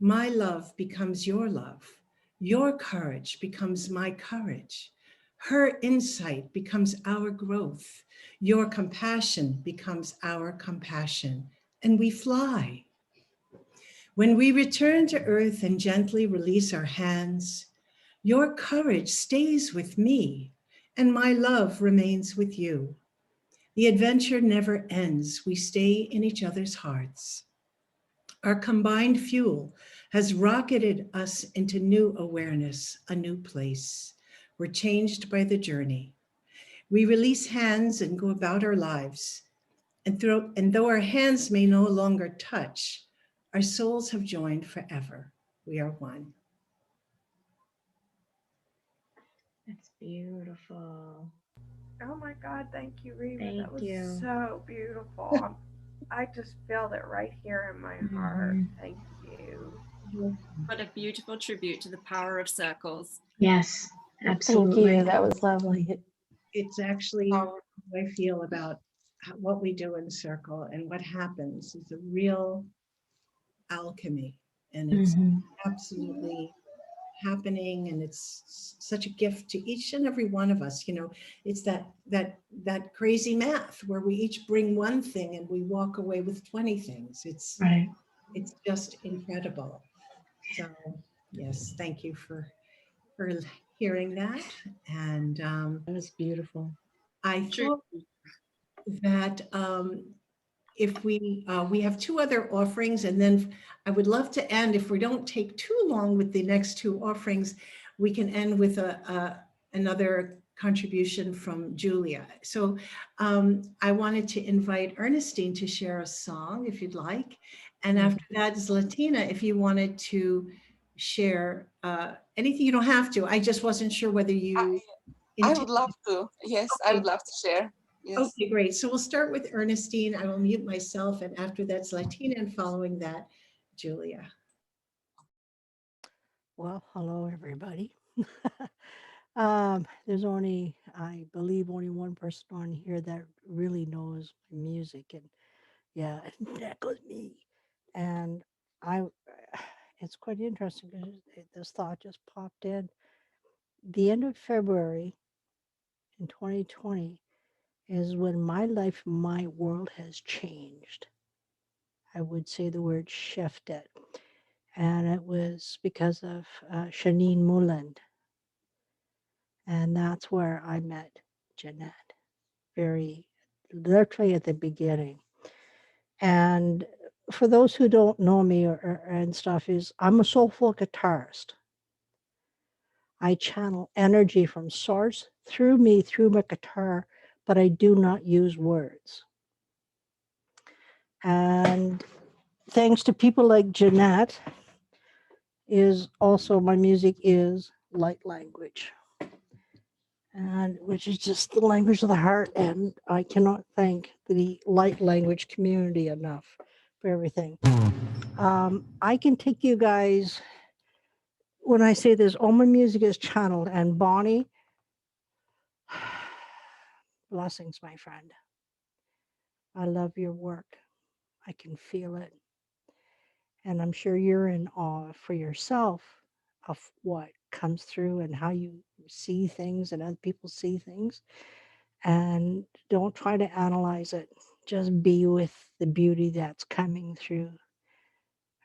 my love becomes your love. Your courage becomes my courage. Her insight becomes our growth. Your compassion becomes our compassion. And we fly. When we return to earth and gently release our hands, your courage stays with me and my love remains with you. The adventure never ends. We stay in each other's hearts. Our combined fuel has rocketed us into new awareness, a new place. We're changed by the journey. We release hands and go about our lives. And though our hands may no longer touch, our souls have joined forever. We are one. That's beautiful. Oh my God, thank you, Reba. Thank That was you. so beautiful. I just felt it right here in my heart. Thank you. What a beautiful tribute to the power of circles. Yes, Thank absolutely. you. That was lovely. It's actually how I feel about what we do in Circle and what happens. It's a real alchemy, and it's absolutely happening, and it's such a gift to each and every one of us. You know, it's that crazy math where we each bring one thing and we walk away with 20 things. It's just incredible. So yes, thank you for hearing that. And that was beautiful. I thought that if we have two other offerings, and then I would love to end, if we don't take too long with the next two offerings, we can end with another contribution from Julia. So I wanted to invite Ernestine to share a song, if you'd like. And after that is Latina, if you wanted to share anything. You don't have to. I just wasn't sure whether you... I would love to. Yes, okay. I would love to share. Yes. Okay, great. So we'll start with Ernestine. I will mute myself, and after that's Latina, and following that, Julia. Well, hello, everybody. There's only, I believe, only one person on here that really knows my music, and yeah, that goes me. And I, it's quite interesting because this thought just popped in. The end of February in 2020 is when my life, my world has changed. I would say the word shifted, and it was because of Shanine Muland. And that's where I met Jeanette, very literally at the beginning. And for those who don't know me and stuff, is I'm a soulful guitarist. I channel energy from source through me, through my guitar, but I do not use words. And thanks to people like Jeanette, is also my music is light language. And which is just the language of the heart. And I cannot thank the light language community enough for everything. I can take you guys, when I say this, all my music is channeled. And Bonnie, blessings, my friend. I love your work. I can feel it. And I'm sure you're in awe for yourself of what comes through and how you see things and other people see things. And don't try to analyze it. Just be with the beauty that's coming through.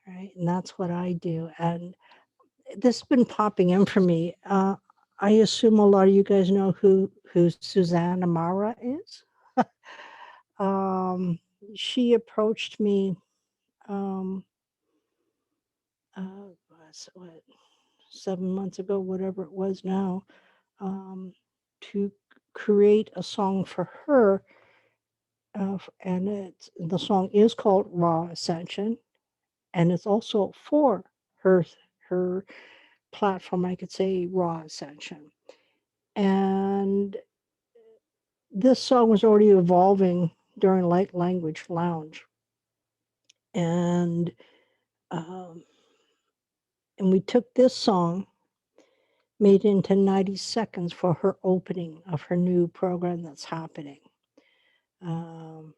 Right. And that's what I do. And this has been popping in for me. I assume a lot of you guys know who Suzanne Amara is. She approached me what, 7 months ago, whatever it was now, to create a song for her. And the song is called Raw Ascension, and it's also for her platform, I could say, Raw Ascension. And this song was already evolving during Light Language Lounge. And we took this song, made it into 90 seconds for her opening of her new program that's happening. I'm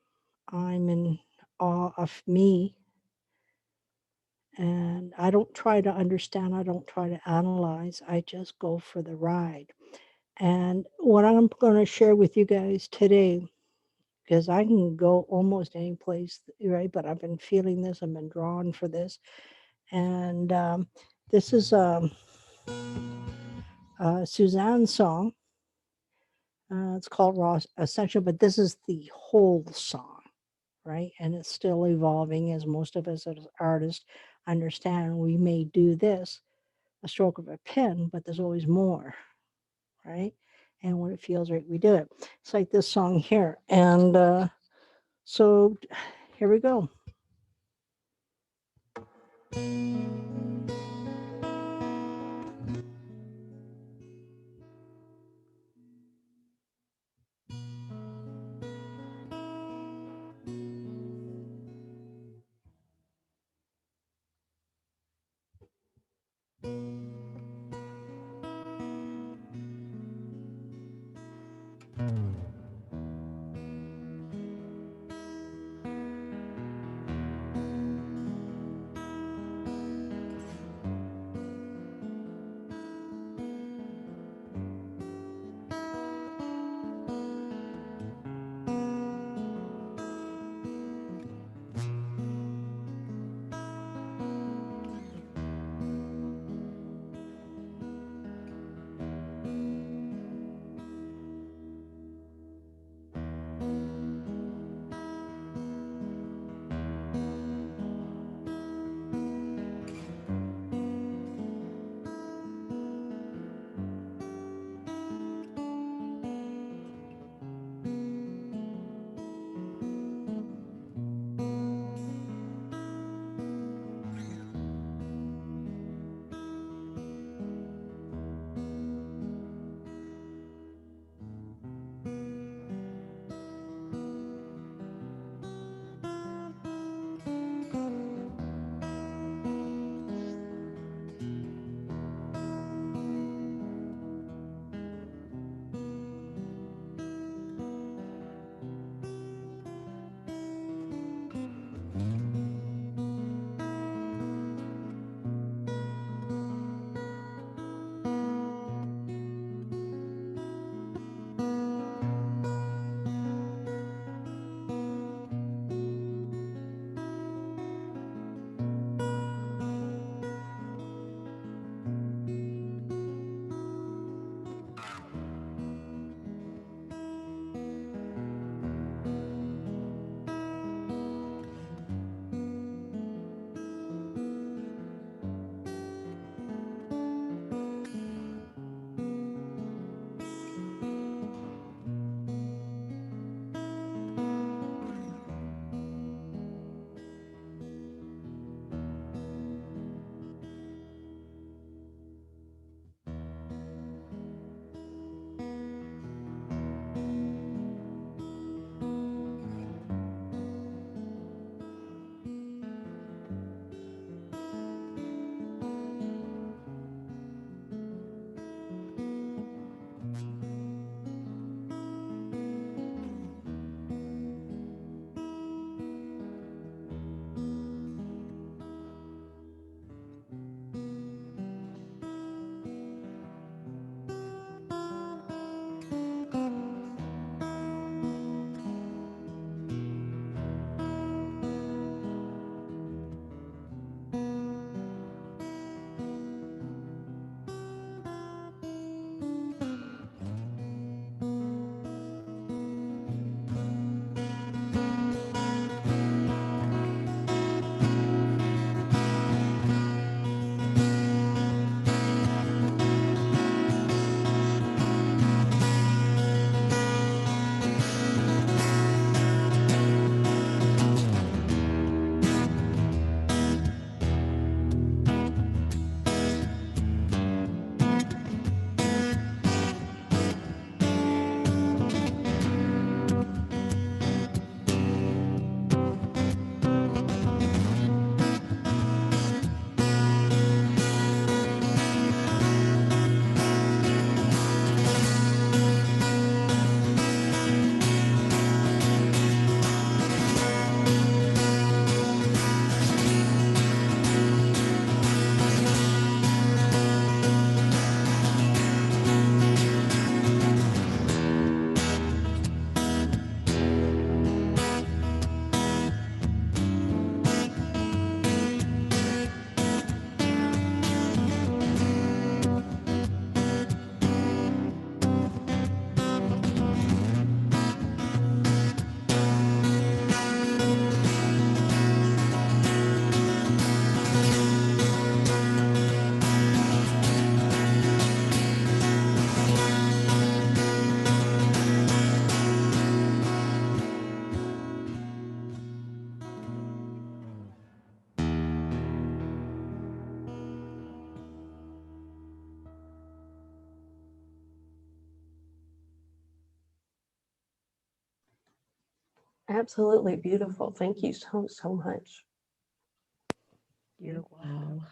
in awe of me. And I don't try to understand, I don't try to analyze, I just go for the ride. And what I'm going to share with you guys today, because I can go almost any place, right? But I've been feeling this, I've been drawn for this. And this is Suzanne's song. It's called Raw Essential, but this is the whole song, right? And it's still evolving, as most of us as artists understand. We may do this a stroke of a pen, but there's always more, right? And when it feels right, we do it. It's like this song here. And so here we go. Absolutely beautiful. Thank you so much. You're welcome.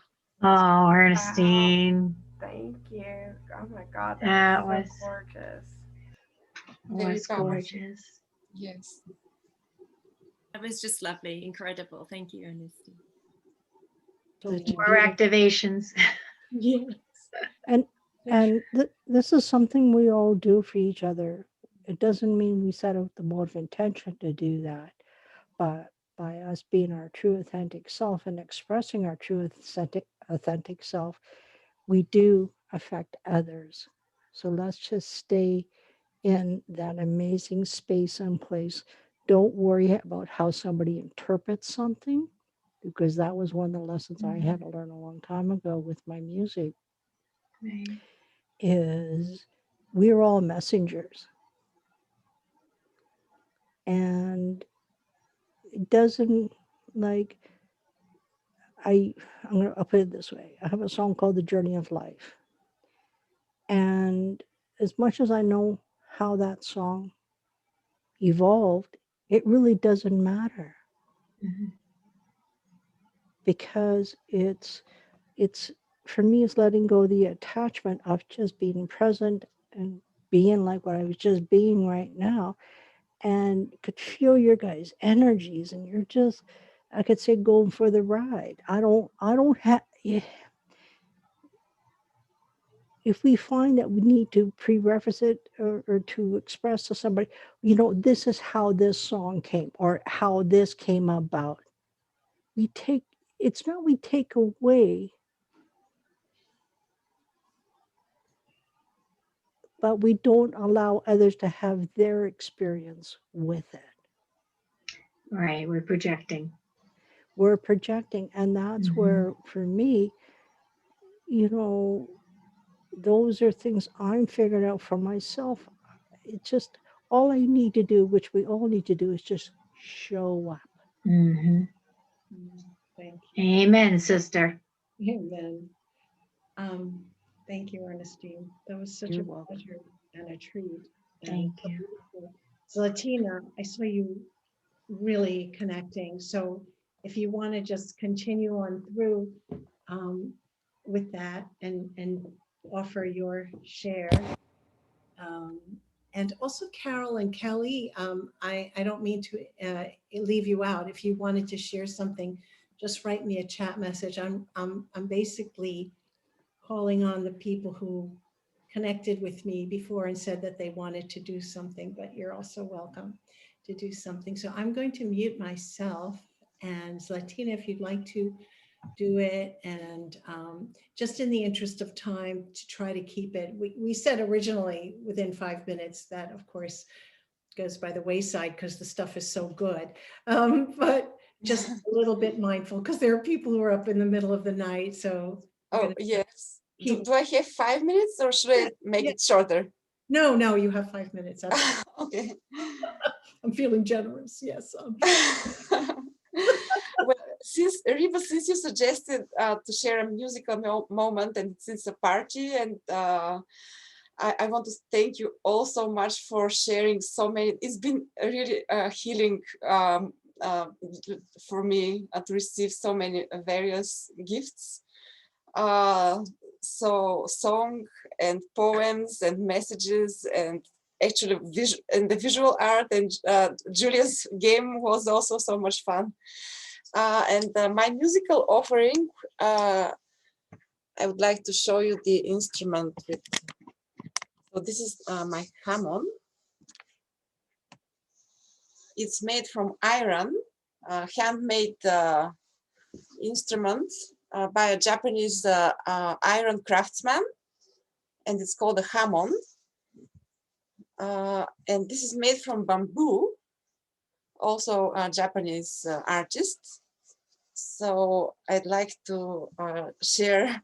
Wow. Oh, Ernestine, Thank you. Oh my God, that was was so gorgeous. Very powerful. gorgeous. Yes. That was just lovely, incredible. Thank you, Ernestine. Such a More beautiful. activations. Yes. And this is something we all do for each other. It doesn't mean we set out the mode of intention to do that, but by us being our true authentic self and expressing our true authentic self, we do affect others. So let's just stay in that amazing space and place. Don't worry about how somebody interprets something, because that was one of the lessons I had to learn a long time ago with my music. Right. Is we're all messengers, and it doesn't, like, I'll put it this way. I have a song called The Journey of Life, and as much as I know how that song evolved, it really doesn't matter, Mhm. because it's for me, it's letting go the attachment of just being present and being like what I was just being right now, and could feel your guys' energies, and you're just, I could say, going for the ride. I don't have, if we find that we need to prereference it, or to express to somebody, this is how this song came, or how this came about. It's not we take away, but we don't allow others to have their experience with it. Right, we're projecting. We're projecting, and that's where, for me, those are things I'm figuring out for myself. It's just, all I need to do, which we all need to do, is just show up. Mm-hmm. Thank you. Amen, sister. Amen. Thank you, Ernestine. That was such You're a welcome. pleasure and a treat. And Thank so you. beautiful. So Latina, I saw you really connecting. So if you want to just continue on through with that and offer your share. And also Carol and Kelly, I don't mean to leave you out. If you wanted to share something, just write me a chat message. I'm basically calling on the people who connected with me before and said that they wanted to do something, but you're also welcome to do something. So I'm going to mute myself, and Latina, if you'd like to do it, and just in the interest of time, to try to keep it, we said originally within 5 minutes. That of course goes by the wayside because the stuff is so good, but just a little bit mindful, because there are people who are up in the middle of the night. So Oh, yes. keep. Do I have 5 minutes, or should I make Yeah. it shorter? No, you have 5 minutes. Okay. I'm feeling generous. Yes. Well, Reba, since you suggested to share a musical moment, and it's a party, and I want to thank you all so much for sharing so many. It's been really healing for me to receive so many various gifts. So song and poems and messages, and actually the visual art, and Julia's game was also so much fun. And my musical offering, I would like to show you the instrument with. So this is my Hammond. It's made from iron, handmade instrument by a Japanese iron craftsman, and it's called a Hammond. And this is made from bamboo, also a Japanese artist. So I'd like to share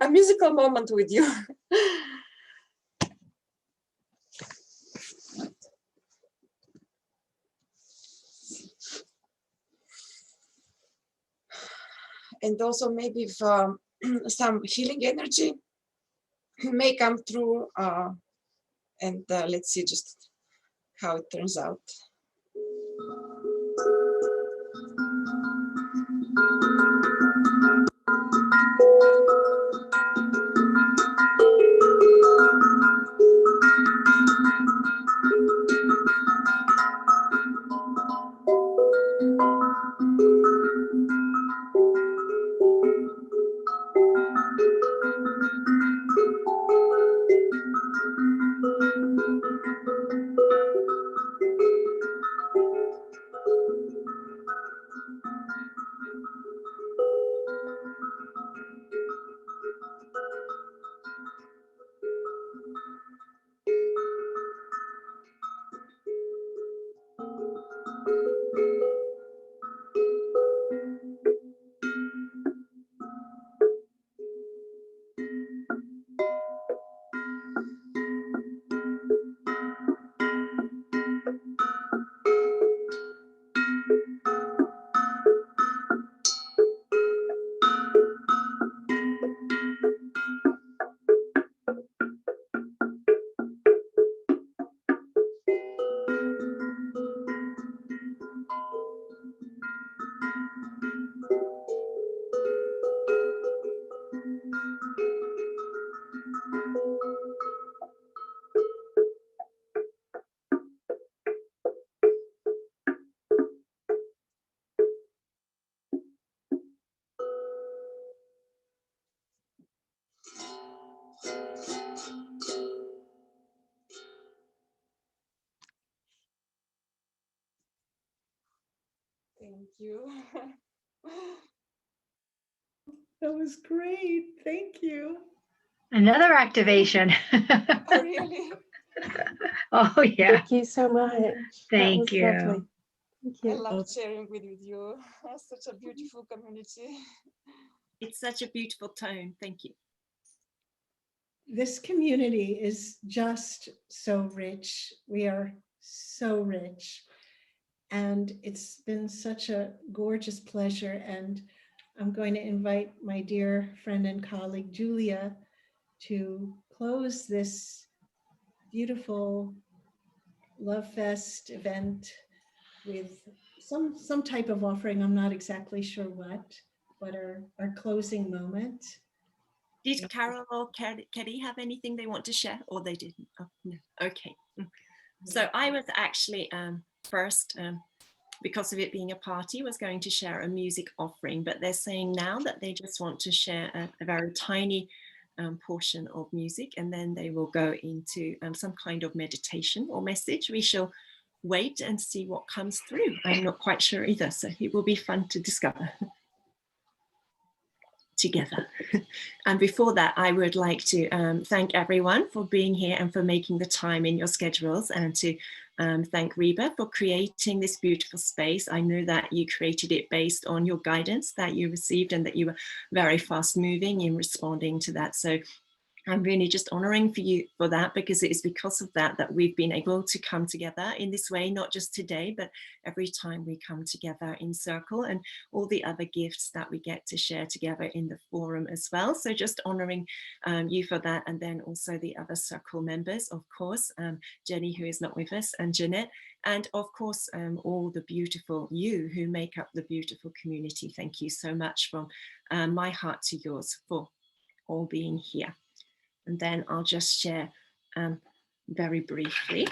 a musical moment with you. And also maybe if, some healing energy may come through, and let's see just how it turns out. you. That was great. Thank you. Another activation. Oh, really? Oh, yeah. Thank you so much. That Thank was you. lovely. Thank I you. love sharing with you. Such a beautiful community. It's such a beautiful tone. Thank you. This community is just so rich. We are so rich. And it's been such a gorgeous pleasure. And I'm going to invite my dear friend and colleague, Julia, to close this beautiful Love Fest event with some type of offering. I'm not exactly sure what, but our closing moment. Did Carol or Kelly have anything they want to share, or they didn't? Oh, no. Okay. So I was actually first, because of it being a party, was going to share a music offering, but they're saying now that they just want to share a very tiny portion of music, and then they will go into some kind of meditation or message. We shall wait and see what comes through. I'm not quite sure either, so it will be fun to discover together. And before that, I would like to thank everyone for being here and for making the time in your schedules, and to thank Reba for creating this beautiful space. I know that you created it based on your guidance that you received, and that you were very fast moving in responding to that. So I'm really just honoring for you for that, because it is because of that that we've been able to come together in this way, not just today, but every time we come together in circle, and all the other gifts that we get to share together in the forum as well. So just honoring you for that. And then also the other circle members, of course, Jenny, who is not with us, and Jeanette, and of course, all the beautiful you who make up the beautiful community. Thank you so much from my heart to yours for all being here. And then I'll just share very briefly.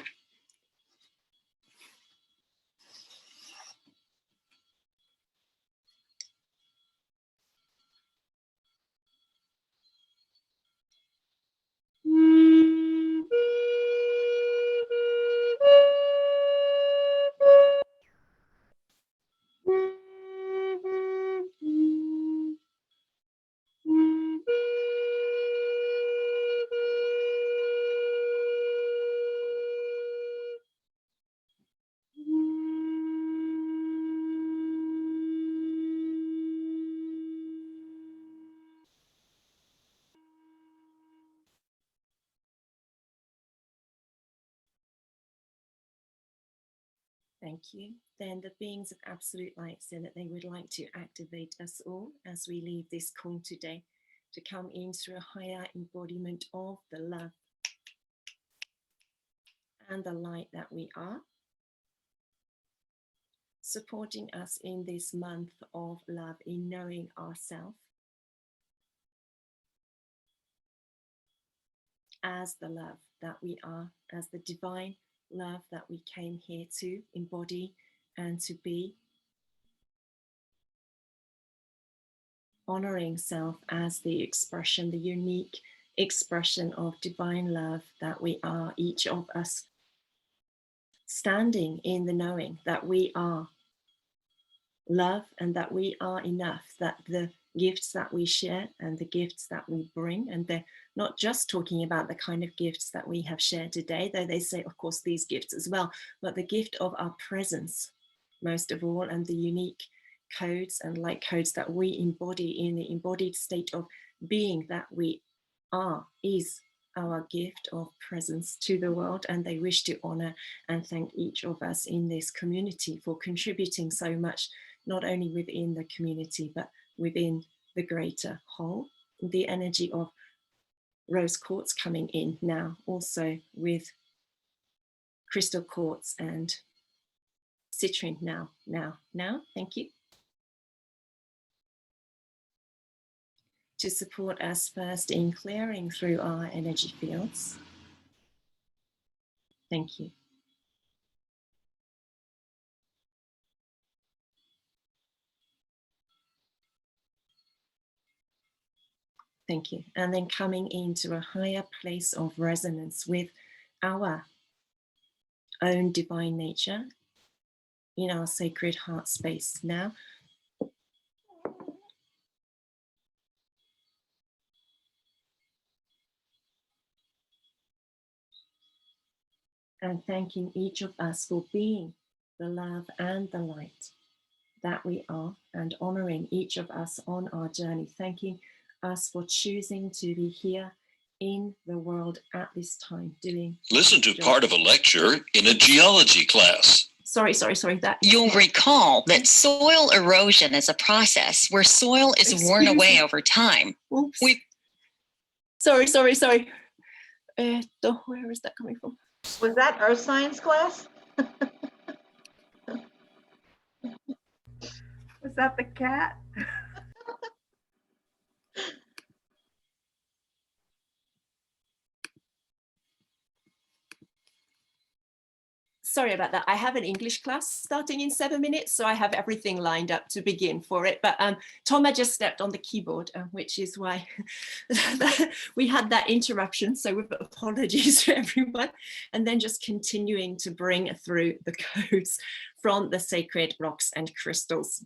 Thank you. Then the beings of absolute light say that they would like to activate us all as we leave this call today, to come in through a higher embodiment of the love and the light that we are, supporting us in this month of love, in knowing ourselves as the love that we are, as the divine love that we came here to embody and to be, honoring self as the expression, the unique expression of divine love that we are, each of us standing in the knowing that we are love and that we are enough, that the gifts that we share and the gifts that we bring, and they're not just talking about the kind of gifts that we have shared today, though they say, of course, these gifts as well, but the gift of our presence, most of all, and the unique codes and light codes that we embody in the embodied state of being that we are, is our gift of presence to the world. And they wish to honor and thank each of us in this community for contributing so much, not only within the community, but within the greater whole. The energy of rose quartz coming in now, also with crystal quartz and citrine now. Thank you. To support us first in clearing through our energy fields. Thank you. Thank you. And then coming into a higher place of resonance with our own divine nature in our sacred heart space now. And thanking each of us for being the love and the light that we are, and honoring each of us on our journey, thanking us for choosing to be here in the world at this time doing. Listen to part of a lecture in a geology class. Sorry, that. You'll recall that soil erosion is a process where soil is worn away over time. Oops. Sorry. Where is that coming from? Was that earth science class? Was that the cat? Sorry about that. I have an English class starting in 7 minutes, so I have everything lined up to begin for it. But Toma just stepped on the keyboard, which is why we had that interruption. So with apologies to everyone. And then just continuing to bring through the codes from the sacred rocks and crystals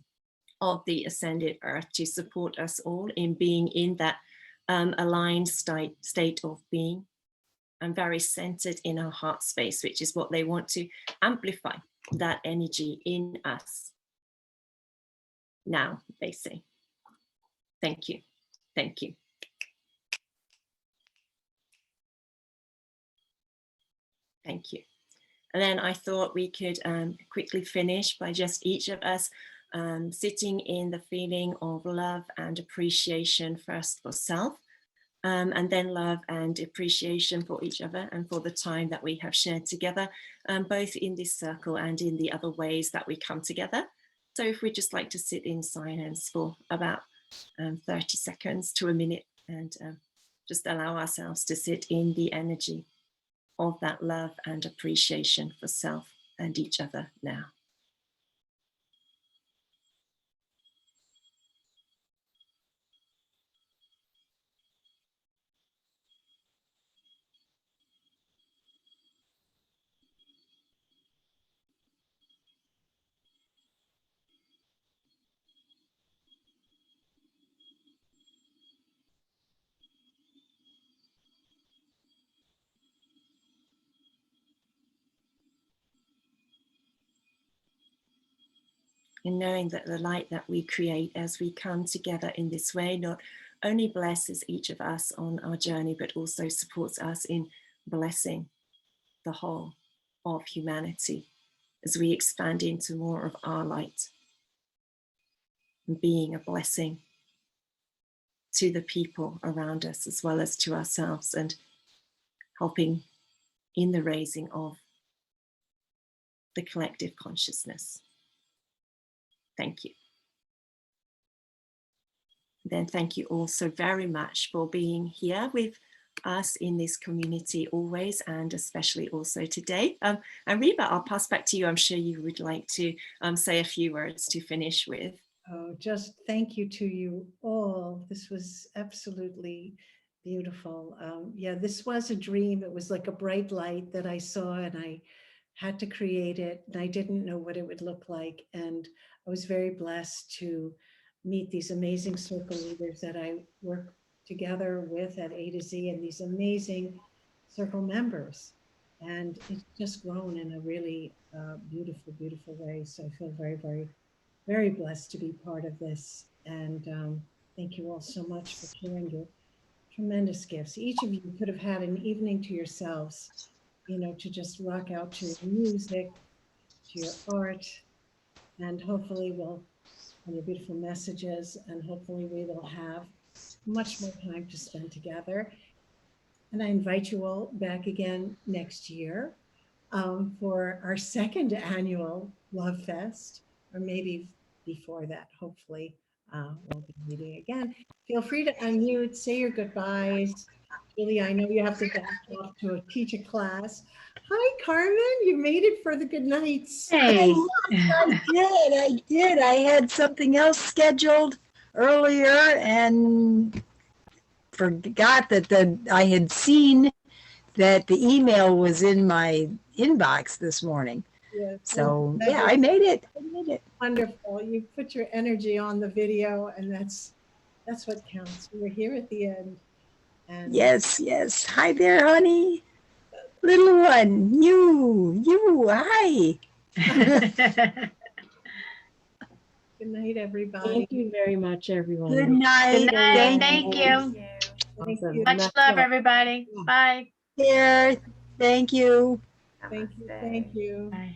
of the ascended earth to support us all in being in that aligned state of being. And very centered in our heart space, which is what they want to amplify, that energy in us. Now, they say, thank you, thank you. Thank you. And then I thought we could quickly finish by just each of us sitting in the feeling of love and appreciation first for self. And then love and appreciation for each other and for the time that we have shared together, both in this circle and in the other ways that we come together. So if we just like to sit in silence for about 30 seconds to a minute and just allow ourselves to sit in the energy of that love and appreciation for self and each other now. And knowing that the light that we create as we come together in this way not only blesses each of us on our journey, but also supports us in blessing the whole of humanity as we expand into more of our light and being a blessing to the people around us as well as to ourselves, and helping in the raising of the collective consciousness. Thank you. Then thank you all so very much for being here with us in this community always, and especially also today. And Reba, I'll pass back to you. I'm sure you would like to say a few words to finish with. Oh, just thank you to you all. This was absolutely beautiful. Yeah, this was a dream. It was like a bright light that I saw, and I had to create it, and I didn't know what it would look like. And I was very blessed to meet these amazing circle leaders that I work together with at AtoZ, and these amazing circle members. And it's just grown in a really beautiful, beautiful way. So I feel very, very, very blessed to be part of this. And thank you all so much for sharing your tremendous gifts. Each of you could have had an evening to yourselves, you know, to just rock out to your music, to your art, and hopefully and your beautiful messages, and hopefully we will have much more time to spend together. And I invite you all back again next year for our second annual Love Fest, or maybe before that, hopefully we'll be meeting again. Feel free to unmute, say your goodbyes. Julie, I know you have to dash off to teach a class. Hi, Carmen, you made it for the good nights. Hey. I did. I had something else scheduled earlier and forgot that I had seen that the email was in my inbox this morning. Yes, So that yeah, is I made it. I made it. wonderful. You put your energy on the video, and that's what counts. We're here at the end. And Yes, yes. Hi there, honey. Little one. You. Hi. good night, everybody. Thank you very much, everyone. Good night. Good night. Thank Thank you. Thank Awesome. you. Much love, everybody. Bye. you. Thank you. Thank you. Thank you. Bye.